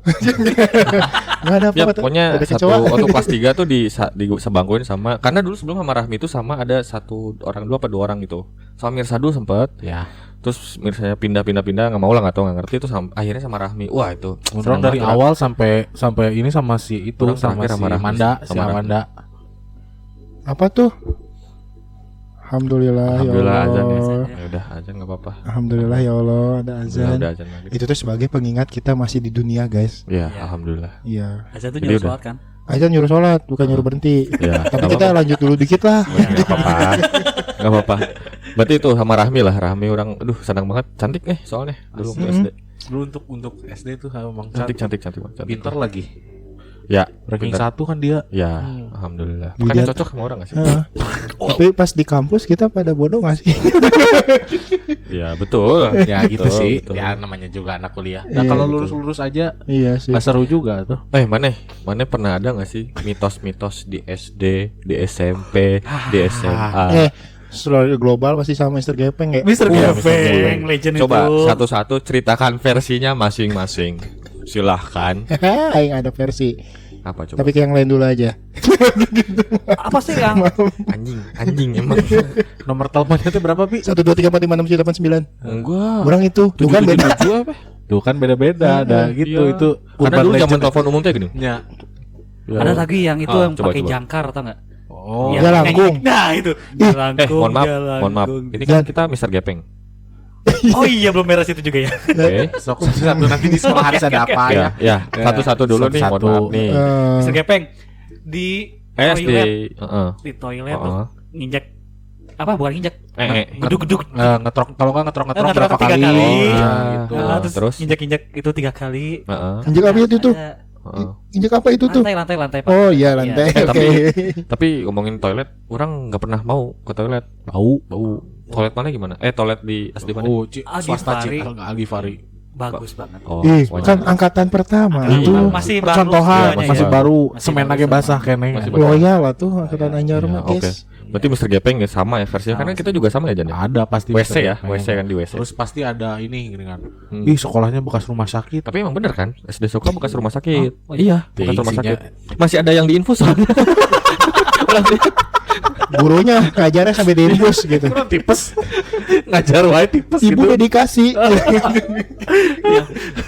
[SPEAKER 1] Enggak ada
[SPEAKER 3] Ya
[SPEAKER 1] apa-apa.
[SPEAKER 3] pokoknya
[SPEAKER 1] Ada
[SPEAKER 3] satu
[SPEAKER 1] kecoa.
[SPEAKER 3] waktu kelas 3 tuh di sebangkuin sama, karena dulu sebelum sama Rahmi itu sama ada satu orang, dua apa dua orang gitu. Sama Mirsadu sempet.
[SPEAKER 4] Ya.
[SPEAKER 3] Terus Mirsanya pindah nggak mau lah, nggak tahu nggak ngerti. Terus akhirnya sama Rahmi. Wah itu
[SPEAKER 4] Orang
[SPEAKER 3] senang
[SPEAKER 4] dari
[SPEAKER 3] banget.
[SPEAKER 4] awal sampai ini sama si itu
[SPEAKER 3] Orang
[SPEAKER 4] sama
[SPEAKER 3] terakhir
[SPEAKER 4] si
[SPEAKER 3] sama Rahmi.
[SPEAKER 4] Amanda, si
[SPEAKER 3] Sama Rahmi.
[SPEAKER 4] Amanda.
[SPEAKER 1] Apa tuh? Alhamdulillah,
[SPEAKER 3] Alhamdulillah
[SPEAKER 1] ya
[SPEAKER 3] azan ya.
[SPEAKER 1] Allah.
[SPEAKER 3] Ya udah azan nggak apa-apa.
[SPEAKER 1] Alhamdulillah ya Allah ada
[SPEAKER 3] Ya
[SPEAKER 1] azan.
[SPEAKER 3] udah azan lagi.
[SPEAKER 1] Itu tuh sebagai pengingat kita masih di dunia, guys.
[SPEAKER 3] Ya alhamdulillah.
[SPEAKER 1] Iya.
[SPEAKER 2] Azan tuh
[SPEAKER 3] Jadi
[SPEAKER 2] nyuruh
[SPEAKER 3] udah.
[SPEAKER 2] sholat kan.
[SPEAKER 1] Azan nyuruh sholat, bukan nyuruh berhenti.
[SPEAKER 3] Ya.
[SPEAKER 1] Tapi
[SPEAKER 3] nggak
[SPEAKER 1] kita lanjut dulu dikit lah.
[SPEAKER 3] Nggak apa-apa. Nggak apa-apa. Berarti itu sama Rahmi lah. Rahmi orang, aduh senang banget. Cantik soalnya dulu waktu SD.
[SPEAKER 4] Dulu untuk SD tuh emang
[SPEAKER 3] Cantik banget. Cantik.
[SPEAKER 4] pinter lagi.
[SPEAKER 3] Ya,
[SPEAKER 4] Ranking
[SPEAKER 3] pinter.
[SPEAKER 4] 1 kan dia.
[SPEAKER 3] Ya, alhamdulillah. Makanya cocok sama orang gak sih?
[SPEAKER 1] Heeh. Tapi pas di kampus kita pada bodoh gak sih?
[SPEAKER 3] Ya, betul.
[SPEAKER 4] Ya gitu
[SPEAKER 3] Betul,
[SPEAKER 4] sih.
[SPEAKER 3] betul.
[SPEAKER 4] Ya namanya juga anak kuliah. Nah
[SPEAKER 1] Iya,
[SPEAKER 4] kalau
[SPEAKER 1] gitu.
[SPEAKER 4] lurus-lurus aja
[SPEAKER 1] Iya sih.
[SPEAKER 4] nggak seru juga tuh.
[SPEAKER 3] Mana pernah ada gak sih mitos-mitos di SD, di SMP, di SMA?
[SPEAKER 1] Selalu global pasti sama Mr. Gepeng ya.
[SPEAKER 2] Mr.
[SPEAKER 3] Iya,
[SPEAKER 2] Gepeng, legend
[SPEAKER 3] Coba
[SPEAKER 2] itu.
[SPEAKER 3] satu-satu ceritakan versinya masing-masing. Silahkan.
[SPEAKER 1] Aing ada versi.
[SPEAKER 3] Apa coba?
[SPEAKER 1] Tapi kayak yang lain dulu aja.
[SPEAKER 2] Apa sih yang
[SPEAKER 3] Anjing emang.
[SPEAKER 4] Nomor teleponnya tuh berapa Pi?
[SPEAKER 1] 1 2 3 4 5 6 7 8 9.
[SPEAKER 3] Enggak.
[SPEAKER 1] Orang itu tuh kan beda.
[SPEAKER 3] apa?
[SPEAKER 4] Tuh kan beda-beda ada gitu
[SPEAKER 3] Iya.
[SPEAKER 4] itu.
[SPEAKER 3] Karena
[SPEAKER 4] urban
[SPEAKER 3] dulu zaman
[SPEAKER 4] legend.
[SPEAKER 3] telepon umum tuh gini.
[SPEAKER 4] Ya.
[SPEAKER 2] ada lagi yang itu yang
[SPEAKER 3] coba,
[SPEAKER 2] pakai
[SPEAKER 3] coba.
[SPEAKER 2] jangkar atau enggak?
[SPEAKER 4] Oh.
[SPEAKER 1] Dia langkung.
[SPEAKER 2] Nah, itu.
[SPEAKER 3] Mohon maaf. Ini kan kita Mr. Gepeng.
[SPEAKER 2] Oh iya, belum beres itu juga ya.
[SPEAKER 3] Oke.
[SPEAKER 4] Sok satu nanti di sekolah harus ada apa ya?
[SPEAKER 3] Ya, satu-satu dulu nih, mohon
[SPEAKER 4] Satu-satu.
[SPEAKER 3] maaf nih.
[SPEAKER 2] Mr. Gepeng di
[SPEAKER 3] SD.
[SPEAKER 2] toilet,
[SPEAKER 3] Heeh.
[SPEAKER 2] di toilet
[SPEAKER 3] Heeh.
[SPEAKER 2] tuh nginjek apa bukan nginjek geduk-geduk
[SPEAKER 4] Ngetrok kalau nggak ngetrok
[SPEAKER 2] Ngetrok
[SPEAKER 4] berapa
[SPEAKER 2] 3
[SPEAKER 4] kali?
[SPEAKER 2] kali.
[SPEAKER 4] Nah, gitu.
[SPEAKER 3] Terus?
[SPEAKER 2] terus injek-injek itu 3 kali.
[SPEAKER 3] Heeh.
[SPEAKER 1] Injek apa itu tuh?
[SPEAKER 2] Ada
[SPEAKER 3] Heeh.
[SPEAKER 1] Injek apa itu tuh?
[SPEAKER 2] lantai Pak.
[SPEAKER 1] Oh iya lantai.
[SPEAKER 3] Eh,
[SPEAKER 1] Oke.
[SPEAKER 3] Tapi ngomongin toilet, orang nggak pernah mau ke toilet. Bau. Toilet mana gimana? Toilet di SD mana?
[SPEAKER 4] Oh,
[SPEAKER 2] Agi
[SPEAKER 4] swasta
[SPEAKER 2] Fari.
[SPEAKER 4] Algifari.
[SPEAKER 2] Bagus banget.
[SPEAKER 3] Oh,
[SPEAKER 1] Ih,
[SPEAKER 3] wajar.
[SPEAKER 1] kan angkatan pertama
[SPEAKER 3] Iya.
[SPEAKER 1] tuh.
[SPEAKER 2] Masih baru
[SPEAKER 4] Percontohan
[SPEAKER 2] semuanya
[SPEAKER 4] masih
[SPEAKER 2] ya.
[SPEAKER 4] baru
[SPEAKER 2] Masih
[SPEAKER 4] semen
[SPEAKER 2] baru
[SPEAKER 4] lagi basah
[SPEAKER 2] semua.
[SPEAKER 4] kene.
[SPEAKER 3] Masih baru.
[SPEAKER 1] Loyal lah tuh angkatan anyar
[SPEAKER 3] Iya,
[SPEAKER 1] mah
[SPEAKER 3] oke.
[SPEAKER 1] guys.
[SPEAKER 3] Berarti Mr. Gepeng ya sama ya versinya, karena kita juga sama ya Jan ya?
[SPEAKER 4] Ada pasti
[SPEAKER 3] WC ya,
[SPEAKER 4] bisa.
[SPEAKER 3] WC kan di WC.
[SPEAKER 4] Terus pasti ada ini gini kan.
[SPEAKER 3] Hmm.
[SPEAKER 4] Ih, sekolahnya bekas rumah sakit.
[SPEAKER 3] Tapi emang bener kan? SD Soka bekas rumah sakit.
[SPEAKER 2] Oh, iya.
[SPEAKER 3] Bekas rumah
[SPEAKER 4] Isinya-
[SPEAKER 3] sakit. Masih ada yang diinfus.
[SPEAKER 1] Gurunya ngajarnya sampai diinfus gitu.
[SPEAKER 4] Kurang tipes. Ngajar wae tipes
[SPEAKER 1] Ibu
[SPEAKER 4] gitu.
[SPEAKER 1] dedikasi.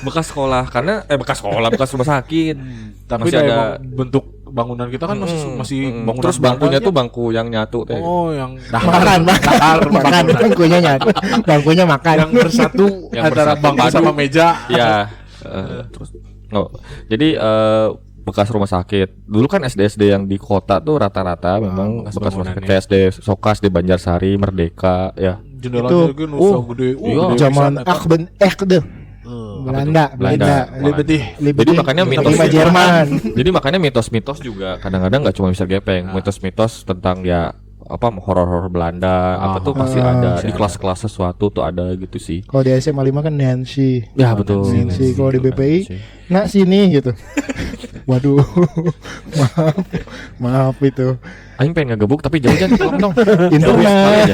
[SPEAKER 3] Bekas sekolah, karena bekas sekolah, bekas rumah sakit.
[SPEAKER 4] Tapi
[SPEAKER 3] masih
[SPEAKER 4] dah
[SPEAKER 3] ada
[SPEAKER 4] emang bentuk bangunan kita kan masih bangunan
[SPEAKER 3] terus bangkunya
[SPEAKER 4] Belanda
[SPEAKER 3] tuh bangku yang nyatu
[SPEAKER 4] aja.
[SPEAKER 3] teh.
[SPEAKER 4] Oh, yang
[SPEAKER 1] makan bangkunya nyatu. Bangkunya makan.
[SPEAKER 4] yang bersatu
[SPEAKER 3] Yang
[SPEAKER 4] antara
[SPEAKER 3] bersatu
[SPEAKER 4] bangku
[SPEAKER 3] padu.
[SPEAKER 4] sama meja.
[SPEAKER 3] Iya. Terus jadi bekas rumah sakit. Dulu kan SD yang di kota tuh rata-rata memang
[SPEAKER 4] bekas
[SPEAKER 3] bekas rumah sakit.
[SPEAKER 4] bangunannya.
[SPEAKER 3] Kayak SD Sokas di Banjarsari, Merdeka, ya.
[SPEAKER 4] Jendelanya
[SPEAKER 1] Itu,
[SPEAKER 4] lagi nusa gede.
[SPEAKER 3] iya.
[SPEAKER 4] gede
[SPEAKER 1] Zaman
[SPEAKER 4] pisan eta.
[SPEAKER 1] Akben deh. Belanda.
[SPEAKER 3] Jadi
[SPEAKER 1] Jadi
[SPEAKER 3] makanya mitos
[SPEAKER 1] Lima Jerman.
[SPEAKER 3] Jadi makanya mitos-mitos juga kadang-kadang nggak cuma Mr. Gepeng, mitos-mitos tentang ya apa horor-horor Belanda apa tuh pasti ada di kelas-kelas sesuatu tuh ada gitu sih.
[SPEAKER 1] Kalau di SMA 5 kan Nancy.
[SPEAKER 3] Ya betul.
[SPEAKER 1] Nancy. Kalau di BPI,
[SPEAKER 3] Nancy.
[SPEAKER 1] nak sini gitu. Waduh. Maaf itu.
[SPEAKER 3] Aing pengen ngegebuk tapi jauh jangan tolong dong.
[SPEAKER 1] Internet.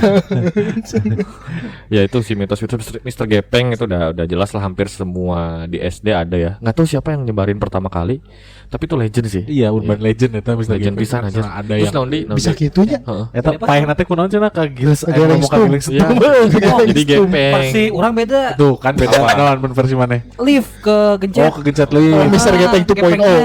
[SPEAKER 3] Ya itu si mitos itu Mr. Gepeng itu udah jelas lah, hampir semua di SD ada ya. Nggak tahu siapa yang nyebarin pertama kali, tapi itu legend sih.
[SPEAKER 4] Iya, urban legend eta Mr.
[SPEAKER 3] Legend
[SPEAKER 4] Gepeng.
[SPEAKER 3] pisan aja.
[SPEAKER 4] Ada
[SPEAKER 3] Terus
[SPEAKER 4] yang
[SPEAKER 3] naon di?
[SPEAKER 1] Bisa gitunya.
[SPEAKER 3] Heeh.
[SPEAKER 4] eta paeh nate kunaon cenah ka Giles
[SPEAKER 1] Giles
[SPEAKER 4] ngomong ka
[SPEAKER 1] Stum.
[SPEAKER 4] Giles
[SPEAKER 3] Iya.
[SPEAKER 4] Stum.
[SPEAKER 3] Jadi Gepeng.
[SPEAKER 2] Versi orang beda.
[SPEAKER 4] Tuh kan beda
[SPEAKER 3] Apa?
[SPEAKER 4] naon versi mana?
[SPEAKER 2] Lift ke gencet.
[SPEAKER 4] Oh, kegencet leuwih.
[SPEAKER 1] Oh, Mr. Gepeng 2.0.
[SPEAKER 2] Gepengnya.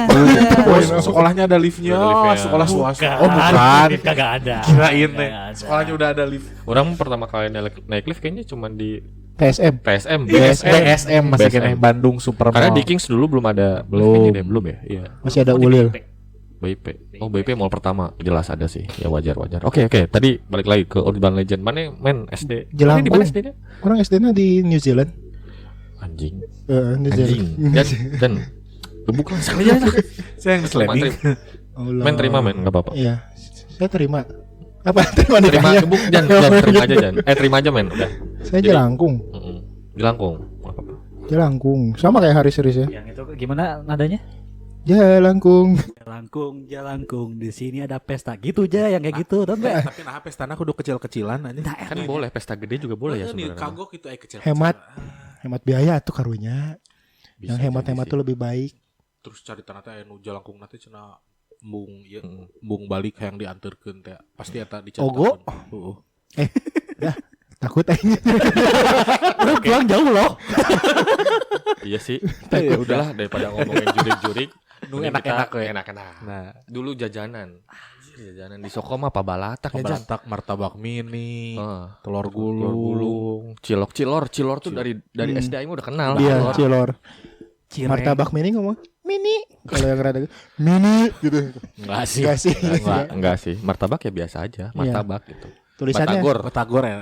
[SPEAKER 4] Oh, sekolahnya ada liftnya,
[SPEAKER 3] Ada liftnya.
[SPEAKER 4] sekolah swasta.
[SPEAKER 2] Bukan.
[SPEAKER 4] Oh, bukan. Apaan?
[SPEAKER 2] Lift kagak ada.
[SPEAKER 4] Kirain teh.
[SPEAKER 2] Kagak ada.
[SPEAKER 4] Sekolahnya udah ada lift.
[SPEAKER 3] Orang pertama kali naik lift kayaknya cuma di
[SPEAKER 1] TSM.
[SPEAKER 3] PSM.
[SPEAKER 4] BSM masih
[SPEAKER 3] BSM.
[SPEAKER 4] kena Bandung Super
[SPEAKER 3] Karena
[SPEAKER 4] Mall.
[SPEAKER 3] di Kings dulu belum ada
[SPEAKER 4] Belum.
[SPEAKER 3] kayaknya deh, belum ya? Iya.
[SPEAKER 1] Masih ada
[SPEAKER 2] Oh, di
[SPEAKER 1] Ulil.
[SPEAKER 2] BIP.
[SPEAKER 3] BIP. Oh, BIP mall pertama jelas ada sih. Ya wajar. Oke. Tadi balik lagi ke Urban Legend. Mana men SD?
[SPEAKER 1] Jelangkung.
[SPEAKER 3] Mana di mana SD-nya?
[SPEAKER 1] Orang SD-nya di New Zealand.
[SPEAKER 3] Anjing.
[SPEAKER 1] New
[SPEAKER 3] Anjing.
[SPEAKER 1] Zealand.
[SPEAKER 3] Dan bukan sekali aja.
[SPEAKER 4] Saya yang sliding.
[SPEAKER 1] Allah.
[SPEAKER 3] Men terima men, enggak apa-apa.
[SPEAKER 1] Iya. Saya terima. Apa? Terima
[SPEAKER 3] Terima
[SPEAKER 1] nikahnya?
[SPEAKER 3] gebuk Jan, terima aja Jan. Terima aja men, udah.
[SPEAKER 1] Saya
[SPEAKER 3] Jadi-
[SPEAKER 1] Jelangkung.
[SPEAKER 3] Jelangkung. Enggak apa-apa.
[SPEAKER 1] Jelangkung. Sama kayak Haris Haris ya.
[SPEAKER 2] Yang itu gimana nadanya?
[SPEAKER 1] Jelangkung.
[SPEAKER 2] Jalangkung di sini ada pesta gitu aja yang kayak gitu, tau nggak?
[SPEAKER 4] Tapi nah pestana kudu kecil-kecilan aja.
[SPEAKER 3] Kan boleh pesta gede juga boleh ya
[SPEAKER 4] Nih
[SPEAKER 3] sebenarnya.
[SPEAKER 4] kagok itu kecil.
[SPEAKER 1] Hemat biaya tuh karunya. Yang hemat-hemat tuh lebih baik.
[SPEAKER 4] Terus cari tanah teh anu jalangkung nanti cenah embung ieu embung balik yang dianterkeun teh. Pasti eta dicatat.
[SPEAKER 1] Ogo? Dah, takut aja.
[SPEAKER 2] Udah pulang jauh loh.
[SPEAKER 3] Iya sih. Ya udahlah daripada ngomongin jurik-jurik.
[SPEAKER 4] Nu
[SPEAKER 3] mending
[SPEAKER 4] enak-enak
[SPEAKER 3] kita
[SPEAKER 4] we.
[SPEAKER 3] enak-enak.
[SPEAKER 4] Nah,
[SPEAKER 3] Dulu jajanan. Jajanan di Sokom apa Balatak ya Jan?
[SPEAKER 4] Balatak martabak mini,
[SPEAKER 3] Ah,
[SPEAKER 4] telur
[SPEAKER 3] telur
[SPEAKER 4] gulung.
[SPEAKER 3] gulung, cilor tuh dari SD aing udah kenal.
[SPEAKER 1] Iya, cilor.
[SPEAKER 2] Cireng.
[SPEAKER 1] Martabak mini ngomong mini. Kalau yang rada mini gitu.
[SPEAKER 4] Enggak sih.
[SPEAKER 1] Enggak sih.
[SPEAKER 3] Enggak sih. Martabak ya biasa aja, martabak gitu.
[SPEAKER 1] Tulisannya
[SPEAKER 3] Batagor.
[SPEAKER 4] Batagor ya.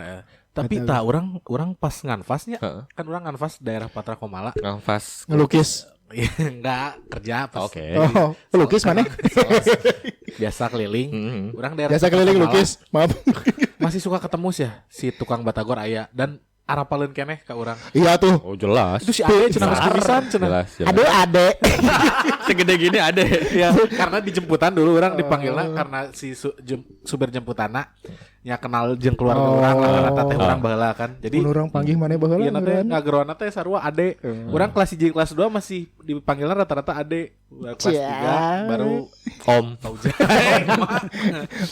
[SPEAKER 4] Tapi tak orang pas nganfasnya
[SPEAKER 3] Heeh.
[SPEAKER 4] kan orang nganfas daerah Patra Komala.
[SPEAKER 3] Nafas.
[SPEAKER 1] ngelukis.
[SPEAKER 4] Enggak kerja pas.
[SPEAKER 3] Oke.
[SPEAKER 1] Oh, pelukis mana?
[SPEAKER 4] Biasa keliling.
[SPEAKER 3] Mm-hmm.
[SPEAKER 4] Orang daerah
[SPEAKER 1] Biasa
[SPEAKER 4] Patra
[SPEAKER 1] keliling
[SPEAKER 4] Komala
[SPEAKER 1] lukis. Maaf.
[SPEAKER 4] masih suka ketemu sih ya si tukang Batagor aya dan arapaleun keneh ka urang.
[SPEAKER 1] Iya tuh.
[SPEAKER 3] Oh jelas.
[SPEAKER 4] Itu si Ade cenah geus pisan cenah.
[SPEAKER 3] Jelas.
[SPEAKER 1] Ade.
[SPEAKER 3] Segede gini ada.
[SPEAKER 4] Ya, karena dijemputan dulu orang dipanggilnya karena si supir jemputana nya kenal jeung keluarga orang rata-rata teh urang baheula kan. Jadi
[SPEAKER 1] Mun orang panggih mana baheula?
[SPEAKER 4] ieu teh ngageroana teh sarua Ade. Urang kelas 1 kelas 2 masih dipanggilnya rata-rata Ade. Kelas 3 baru
[SPEAKER 3] Om.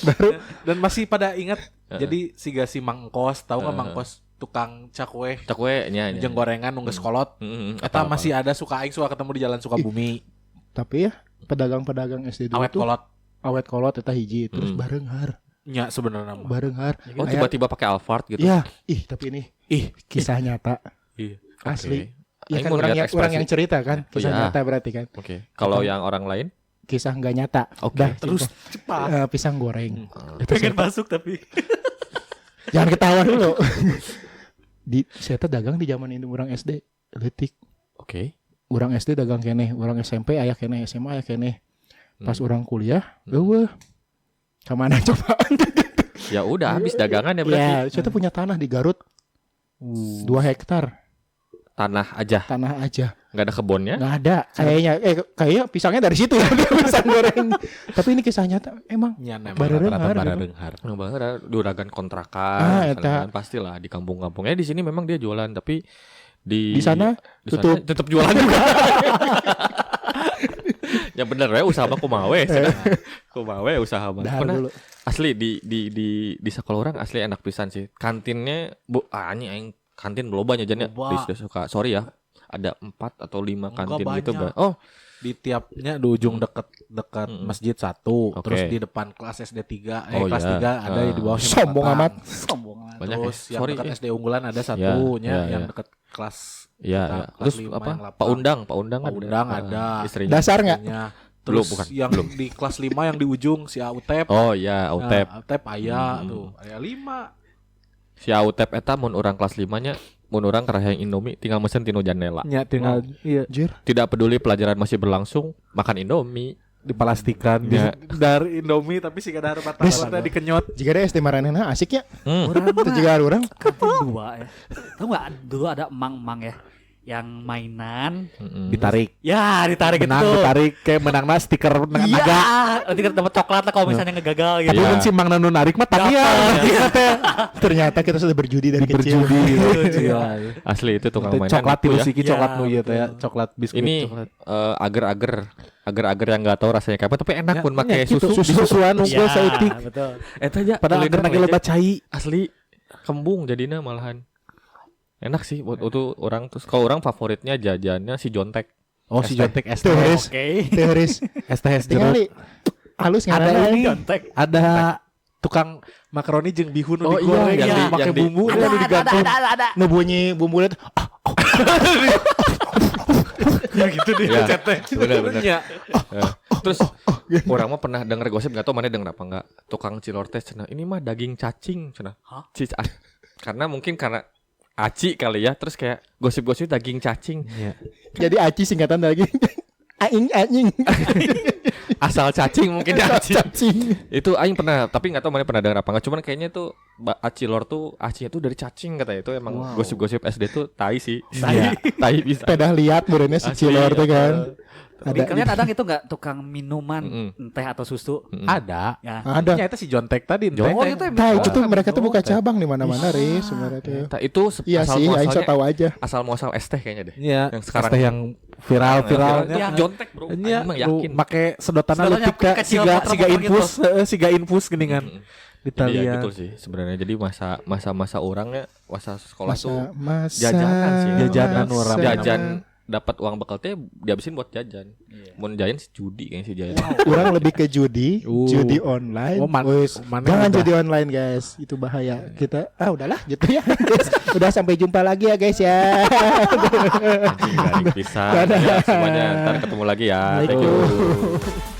[SPEAKER 4] baru dan masih pada ingat. Jadi si Mang Engkos, tahu enggak Mang Engkos tukang cakwe
[SPEAKER 3] Cakwe nya.
[SPEAKER 4] jeung gorengan nu geus kolot. Eta masih ada suka aing suka ketemu di Jalan Sukabumi.
[SPEAKER 1] Tapi ya pedagang-pedagang SD dulu
[SPEAKER 4] Awet
[SPEAKER 1] tuh
[SPEAKER 4] kolot.
[SPEAKER 1] awet kolot eta hiji terus bareng har.
[SPEAKER 4] Nya sebenarnya mah.
[SPEAKER 1] Bareng har.
[SPEAKER 3] Oh tiba-tiba pakai Alphard gitu.
[SPEAKER 1] Iya, tapi ini
[SPEAKER 4] Ih,
[SPEAKER 1] kisah nyata
[SPEAKER 4] iya.
[SPEAKER 1] asli.
[SPEAKER 3] Aing
[SPEAKER 1] Ya kan
[SPEAKER 3] mau
[SPEAKER 1] orang
[SPEAKER 3] lihat
[SPEAKER 1] orang
[SPEAKER 3] ekspresi.
[SPEAKER 1] yang cerita kan, kisah
[SPEAKER 3] Iya.
[SPEAKER 1] nyata berarti kan.
[SPEAKER 3] Oke. Kalau yang orang lain?
[SPEAKER 1] Kisah nggak nyata.
[SPEAKER 3] Oke.
[SPEAKER 1] Dah,
[SPEAKER 4] Terus
[SPEAKER 1] simpel.
[SPEAKER 4] cepat.
[SPEAKER 1] Pisang goreng. Itu
[SPEAKER 2] Pengen
[SPEAKER 1] saya-
[SPEAKER 2] masuk tapi.
[SPEAKER 1] Jangan ketawa dulu. Saya tuh dagang di zaman itu orang SD, letik.
[SPEAKER 3] Oke.
[SPEAKER 1] Orang SD dagang keneh, orang SMP aya keneh, SMA aya keneh. Pas
[SPEAKER 3] Hmm.
[SPEAKER 1] orang kuliah, eueuh. Kemana coba?
[SPEAKER 3] Ya udah habis dagangan ya berarti.
[SPEAKER 1] Ya, saya tuh punya tanah di Garut. 2 hektar
[SPEAKER 3] Tanah aja,
[SPEAKER 1] tanah aja.
[SPEAKER 3] nggak ada kebunnya.
[SPEAKER 1] Nggak ada. Kayaknya pisangnya dari situ ya. Pisang goreng. Tapi ini kisah nyata emang.
[SPEAKER 4] Nya nemang
[SPEAKER 1] Barerenghar
[SPEAKER 4] rata-rata
[SPEAKER 1] gitu.
[SPEAKER 4] barerenghar.
[SPEAKER 3] Nggak banget ada juragan kontrakan.
[SPEAKER 1] Ah,
[SPEAKER 3] sana
[SPEAKER 1] eta.
[SPEAKER 3] kan pastilah di kampung-kampungnya di sini memang dia jualan tapi di
[SPEAKER 1] Di sana tutup.
[SPEAKER 3] tetap jualan juga. Ya bener ya usaha mah kumawe. Kumawe usaha mah.
[SPEAKER 1] Dahar
[SPEAKER 3] Pernah
[SPEAKER 1] dulu.
[SPEAKER 3] asli di sekolah orang asli enak pisan sih. Kantinnya aing kantin belobanya aja
[SPEAKER 4] Loba.
[SPEAKER 3] di suka. Sorry ya. Ada 4 atau 5
[SPEAKER 4] Enggak
[SPEAKER 3] kantin gitu.
[SPEAKER 4] banyak.
[SPEAKER 3] Oh,
[SPEAKER 4] Di tiapnya di ujung dekat masjid satu,
[SPEAKER 3] Oke.
[SPEAKER 4] terus di depan kelas SD 3,
[SPEAKER 3] Oh,
[SPEAKER 4] kelas
[SPEAKER 3] iya.
[SPEAKER 4] 3 ada di bawah
[SPEAKER 1] Sombong amat.
[SPEAKER 2] Sombong amat.
[SPEAKER 3] banyak
[SPEAKER 4] Terus
[SPEAKER 3] ya.
[SPEAKER 4] yang
[SPEAKER 3] Sorry.
[SPEAKER 4] dekat SD unggulan ada satunya,
[SPEAKER 3] ya,
[SPEAKER 4] yang
[SPEAKER 3] ya.
[SPEAKER 4] dekat kelas
[SPEAKER 3] Iya,
[SPEAKER 4] kita,
[SPEAKER 3] ya.
[SPEAKER 4] kelas
[SPEAKER 3] Terus
[SPEAKER 4] 5
[SPEAKER 3] apa?
[SPEAKER 4] yang lapang.
[SPEAKER 3] Pak Undang
[SPEAKER 4] Pak Undang ada.
[SPEAKER 3] Istrinya.
[SPEAKER 1] Dasar nggak?
[SPEAKER 4] Istrinya.
[SPEAKER 3] Belum,
[SPEAKER 4] Terus
[SPEAKER 3] bukan.
[SPEAKER 4] yang
[SPEAKER 3] Belum.
[SPEAKER 4] di kelas 5 yang di ujung si Autep.
[SPEAKER 3] Oh iya, Autep.
[SPEAKER 4] Nah, Autep aya
[SPEAKER 3] Hmm.
[SPEAKER 4] tuh, aya 5.
[SPEAKER 3] Si Autep eta mun orang kelas 5-nya mun orang karahang Indomie tinggal mesen tinu jandela.
[SPEAKER 4] Nya tinggal iya
[SPEAKER 1] Anjir.
[SPEAKER 3] Tidak peduli pelajaran masih berlangsung, makan Indomie.
[SPEAKER 4] dipalastikan
[SPEAKER 3] Ya.
[SPEAKER 4] dari Indomie tapi sih kada hareup batagorna dikenyot.
[SPEAKER 1] Jika ada SD Maranena asik ya.
[SPEAKER 2] Orang
[SPEAKER 1] Itu juga ada orang.
[SPEAKER 2] kantin 2 ya. Tahu enggak dulu ada emang-emang ya yang mainan
[SPEAKER 4] Ditarik.
[SPEAKER 2] ya ditarik
[SPEAKER 4] Menang
[SPEAKER 2] gitu.
[SPEAKER 4] ditarik kayak menangna stiker naga.
[SPEAKER 2] Iya, nanti kita dapat coklat lah kalau misalnya ngegagal gitu.
[SPEAKER 4] Tapi
[SPEAKER 3] Iya.
[SPEAKER 4] mun si Mang Nanu narik mah tanya.
[SPEAKER 1] Ternyata kita sudah berjudi dari kecil.
[SPEAKER 4] Berjudi.
[SPEAKER 3] Asli itu tukang mainan.
[SPEAKER 4] Coklat
[SPEAKER 3] itu
[SPEAKER 4] tilu
[SPEAKER 3] ya.
[SPEAKER 4] siki coklat nu ieu teh ya,
[SPEAKER 2] betul.
[SPEAKER 4] coklat biskuit.
[SPEAKER 3] Ini
[SPEAKER 4] coklat.
[SPEAKER 3] agar-agar yang nggak tahu rasanya kayak apa tapi enak pun pakai
[SPEAKER 4] gitu,
[SPEAKER 3] susu.
[SPEAKER 4] susu-susuan unggul
[SPEAKER 2] Iya,
[SPEAKER 4] saeutik.
[SPEAKER 2] betul.
[SPEAKER 3] Eta aja
[SPEAKER 4] Padahal
[SPEAKER 3] kuliner
[SPEAKER 4] agar
[SPEAKER 3] mah
[SPEAKER 4] loba
[SPEAKER 3] aja.
[SPEAKER 4] cai.
[SPEAKER 3] Asli kembung jadinya malahan. Enak sih buat itu orang terus kalau orang favoritnya jajannya si Jontek.
[SPEAKER 4] Oh si
[SPEAKER 3] ST.
[SPEAKER 4] Jontek ST.
[SPEAKER 1] Tuh, Riz.
[SPEAKER 2] Oke.
[SPEAKER 1] Teoris.
[SPEAKER 4] STS
[SPEAKER 1] Tinggal
[SPEAKER 4] jeruk.
[SPEAKER 1] li. halus
[SPEAKER 4] Ada
[SPEAKER 1] ngaranna
[SPEAKER 4] ini,
[SPEAKER 2] Contek.
[SPEAKER 4] ada tukang makaroni jeung bihun
[SPEAKER 3] Oh,
[SPEAKER 4] digoreng
[SPEAKER 3] iya,
[SPEAKER 4] yang pakai
[SPEAKER 3] yang di-
[SPEAKER 4] bumbu anu digantung.
[SPEAKER 1] nu bunyi bumbunya tuh
[SPEAKER 4] Ya gitu deh
[SPEAKER 3] Ya,
[SPEAKER 4] chat teh.
[SPEAKER 3] bener-bener.
[SPEAKER 4] Ya.
[SPEAKER 3] Terus orang mah pernah denger gosip nggak tahu mana denger apa enggak. Tukang cilor teh cenah. Ini mah daging cacing cenah.
[SPEAKER 2] Hah?
[SPEAKER 3] Karena mungkin karena aci kali ya. Terus kayak gosip-gosip daging cacing.
[SPEAKER 4] Iya.
[SPEAKER 1] jadi aci singkatan lagi aing
[SPEAKER 3] Asal cacing mungkin ya aci.
[SPEAKER 1] cacing.
[SPEAKER 3] Itu aing pernah, tapi nggak tahu mana pernah denger apa enggak. Cuman kayaknya tuh acilor tuh acinya tuh dari cacing katanya. Itu emang gosip-gosip SD tuh tai sih. Tai bisa.
[SPEAKER 1] Pedah lihat berennya si
[SPEAKER 3] Asli,
[SPEAKER 1] cilor teh kan.
[SPEAKER 2] Di kalian ada itu nggak tukang minuman teh atau susu?
[SPEAKER 4] Ada.
[SPEAKER 2] Ya.
[SPEAKER 1] Ada.
[SPEAKER 4] Ya itu si Jontek tadi.
[SPEAKER 3] Jontek.
[SPEAKER 2] Oh, itu
[SPEAKER 1] Nah, itu tuh
[SPEAKER 2] Oh,
[SPEAKER 1] mereka tuh buka
[SPEAKER 2] teh.
[SPEAKER 1] cabang di mana-mana Riz sebenarnya tuh.
[SPEAKER 3] Nah, itu
[SPEAKER 1] Iya sih, aing so tahu aja.
[SPEAKER 3] asal muasal es teh kayaknya deh.
[SPEAKER 4] Iya.
[SPEAKER 3] Yang sekarang
[SPEAKER 4] teh yang viral-viralnya.
[SPEAKER 3] Yang jontek bro.
[SPEAKER 4] Nya
[SPEAKER 3] Aing mah
[SPEAKER 4] lu
[SPEAKER 3] yakin.
[SPEAKER 4] make sedotan
[SPEAKER 2] Sedotannya
[SPEAKER 4] leutik ka
[SPEAKER 2] kecil,
[SPEAKER 4] siga
[SPEAKER 2] motor-motor
[SPEAKER 4] infus, siga infus geuningan. Di
[SPEAKER 3] Jadi ya
[SPEAKER 4] Italia.
[SPEAKER 3] gitu sih sebenarnya. Jadi masa orangnya masa sekolah tuh
[SPEAKER 1] Masa
[SPEAKER 3] jajanan sih.
[SPEAKER 4] Jajanan orang.
[SPEAKER 3] jajan dapat uang bekal teh dihabisin buat jajan. Mau jajan si judi kayaknya si jajan.
[SPEAKER 1] Orang lebih ke judi,
[SPEAKER 4] Uh.
[SPEAKER 1] judi online.
[SPEAKER 4] Oh,
[SPEAKER 1] Wes,
[SPEAKER 4] mana
[SPEAKER 1] jangan
[SPEAKER 4] udah.
[SPEAKER 1] judi online guys, itu bahaya. Kita udahlah gitu ya. Guys. Udah sampai jumpa lagi ya guys ya.
[SPEAKER 3] Anjing garing pisan. Ya, semuanya ntar ketemu lagi ya. Thank you.
[SPEAKER 1] Assalamualaikum.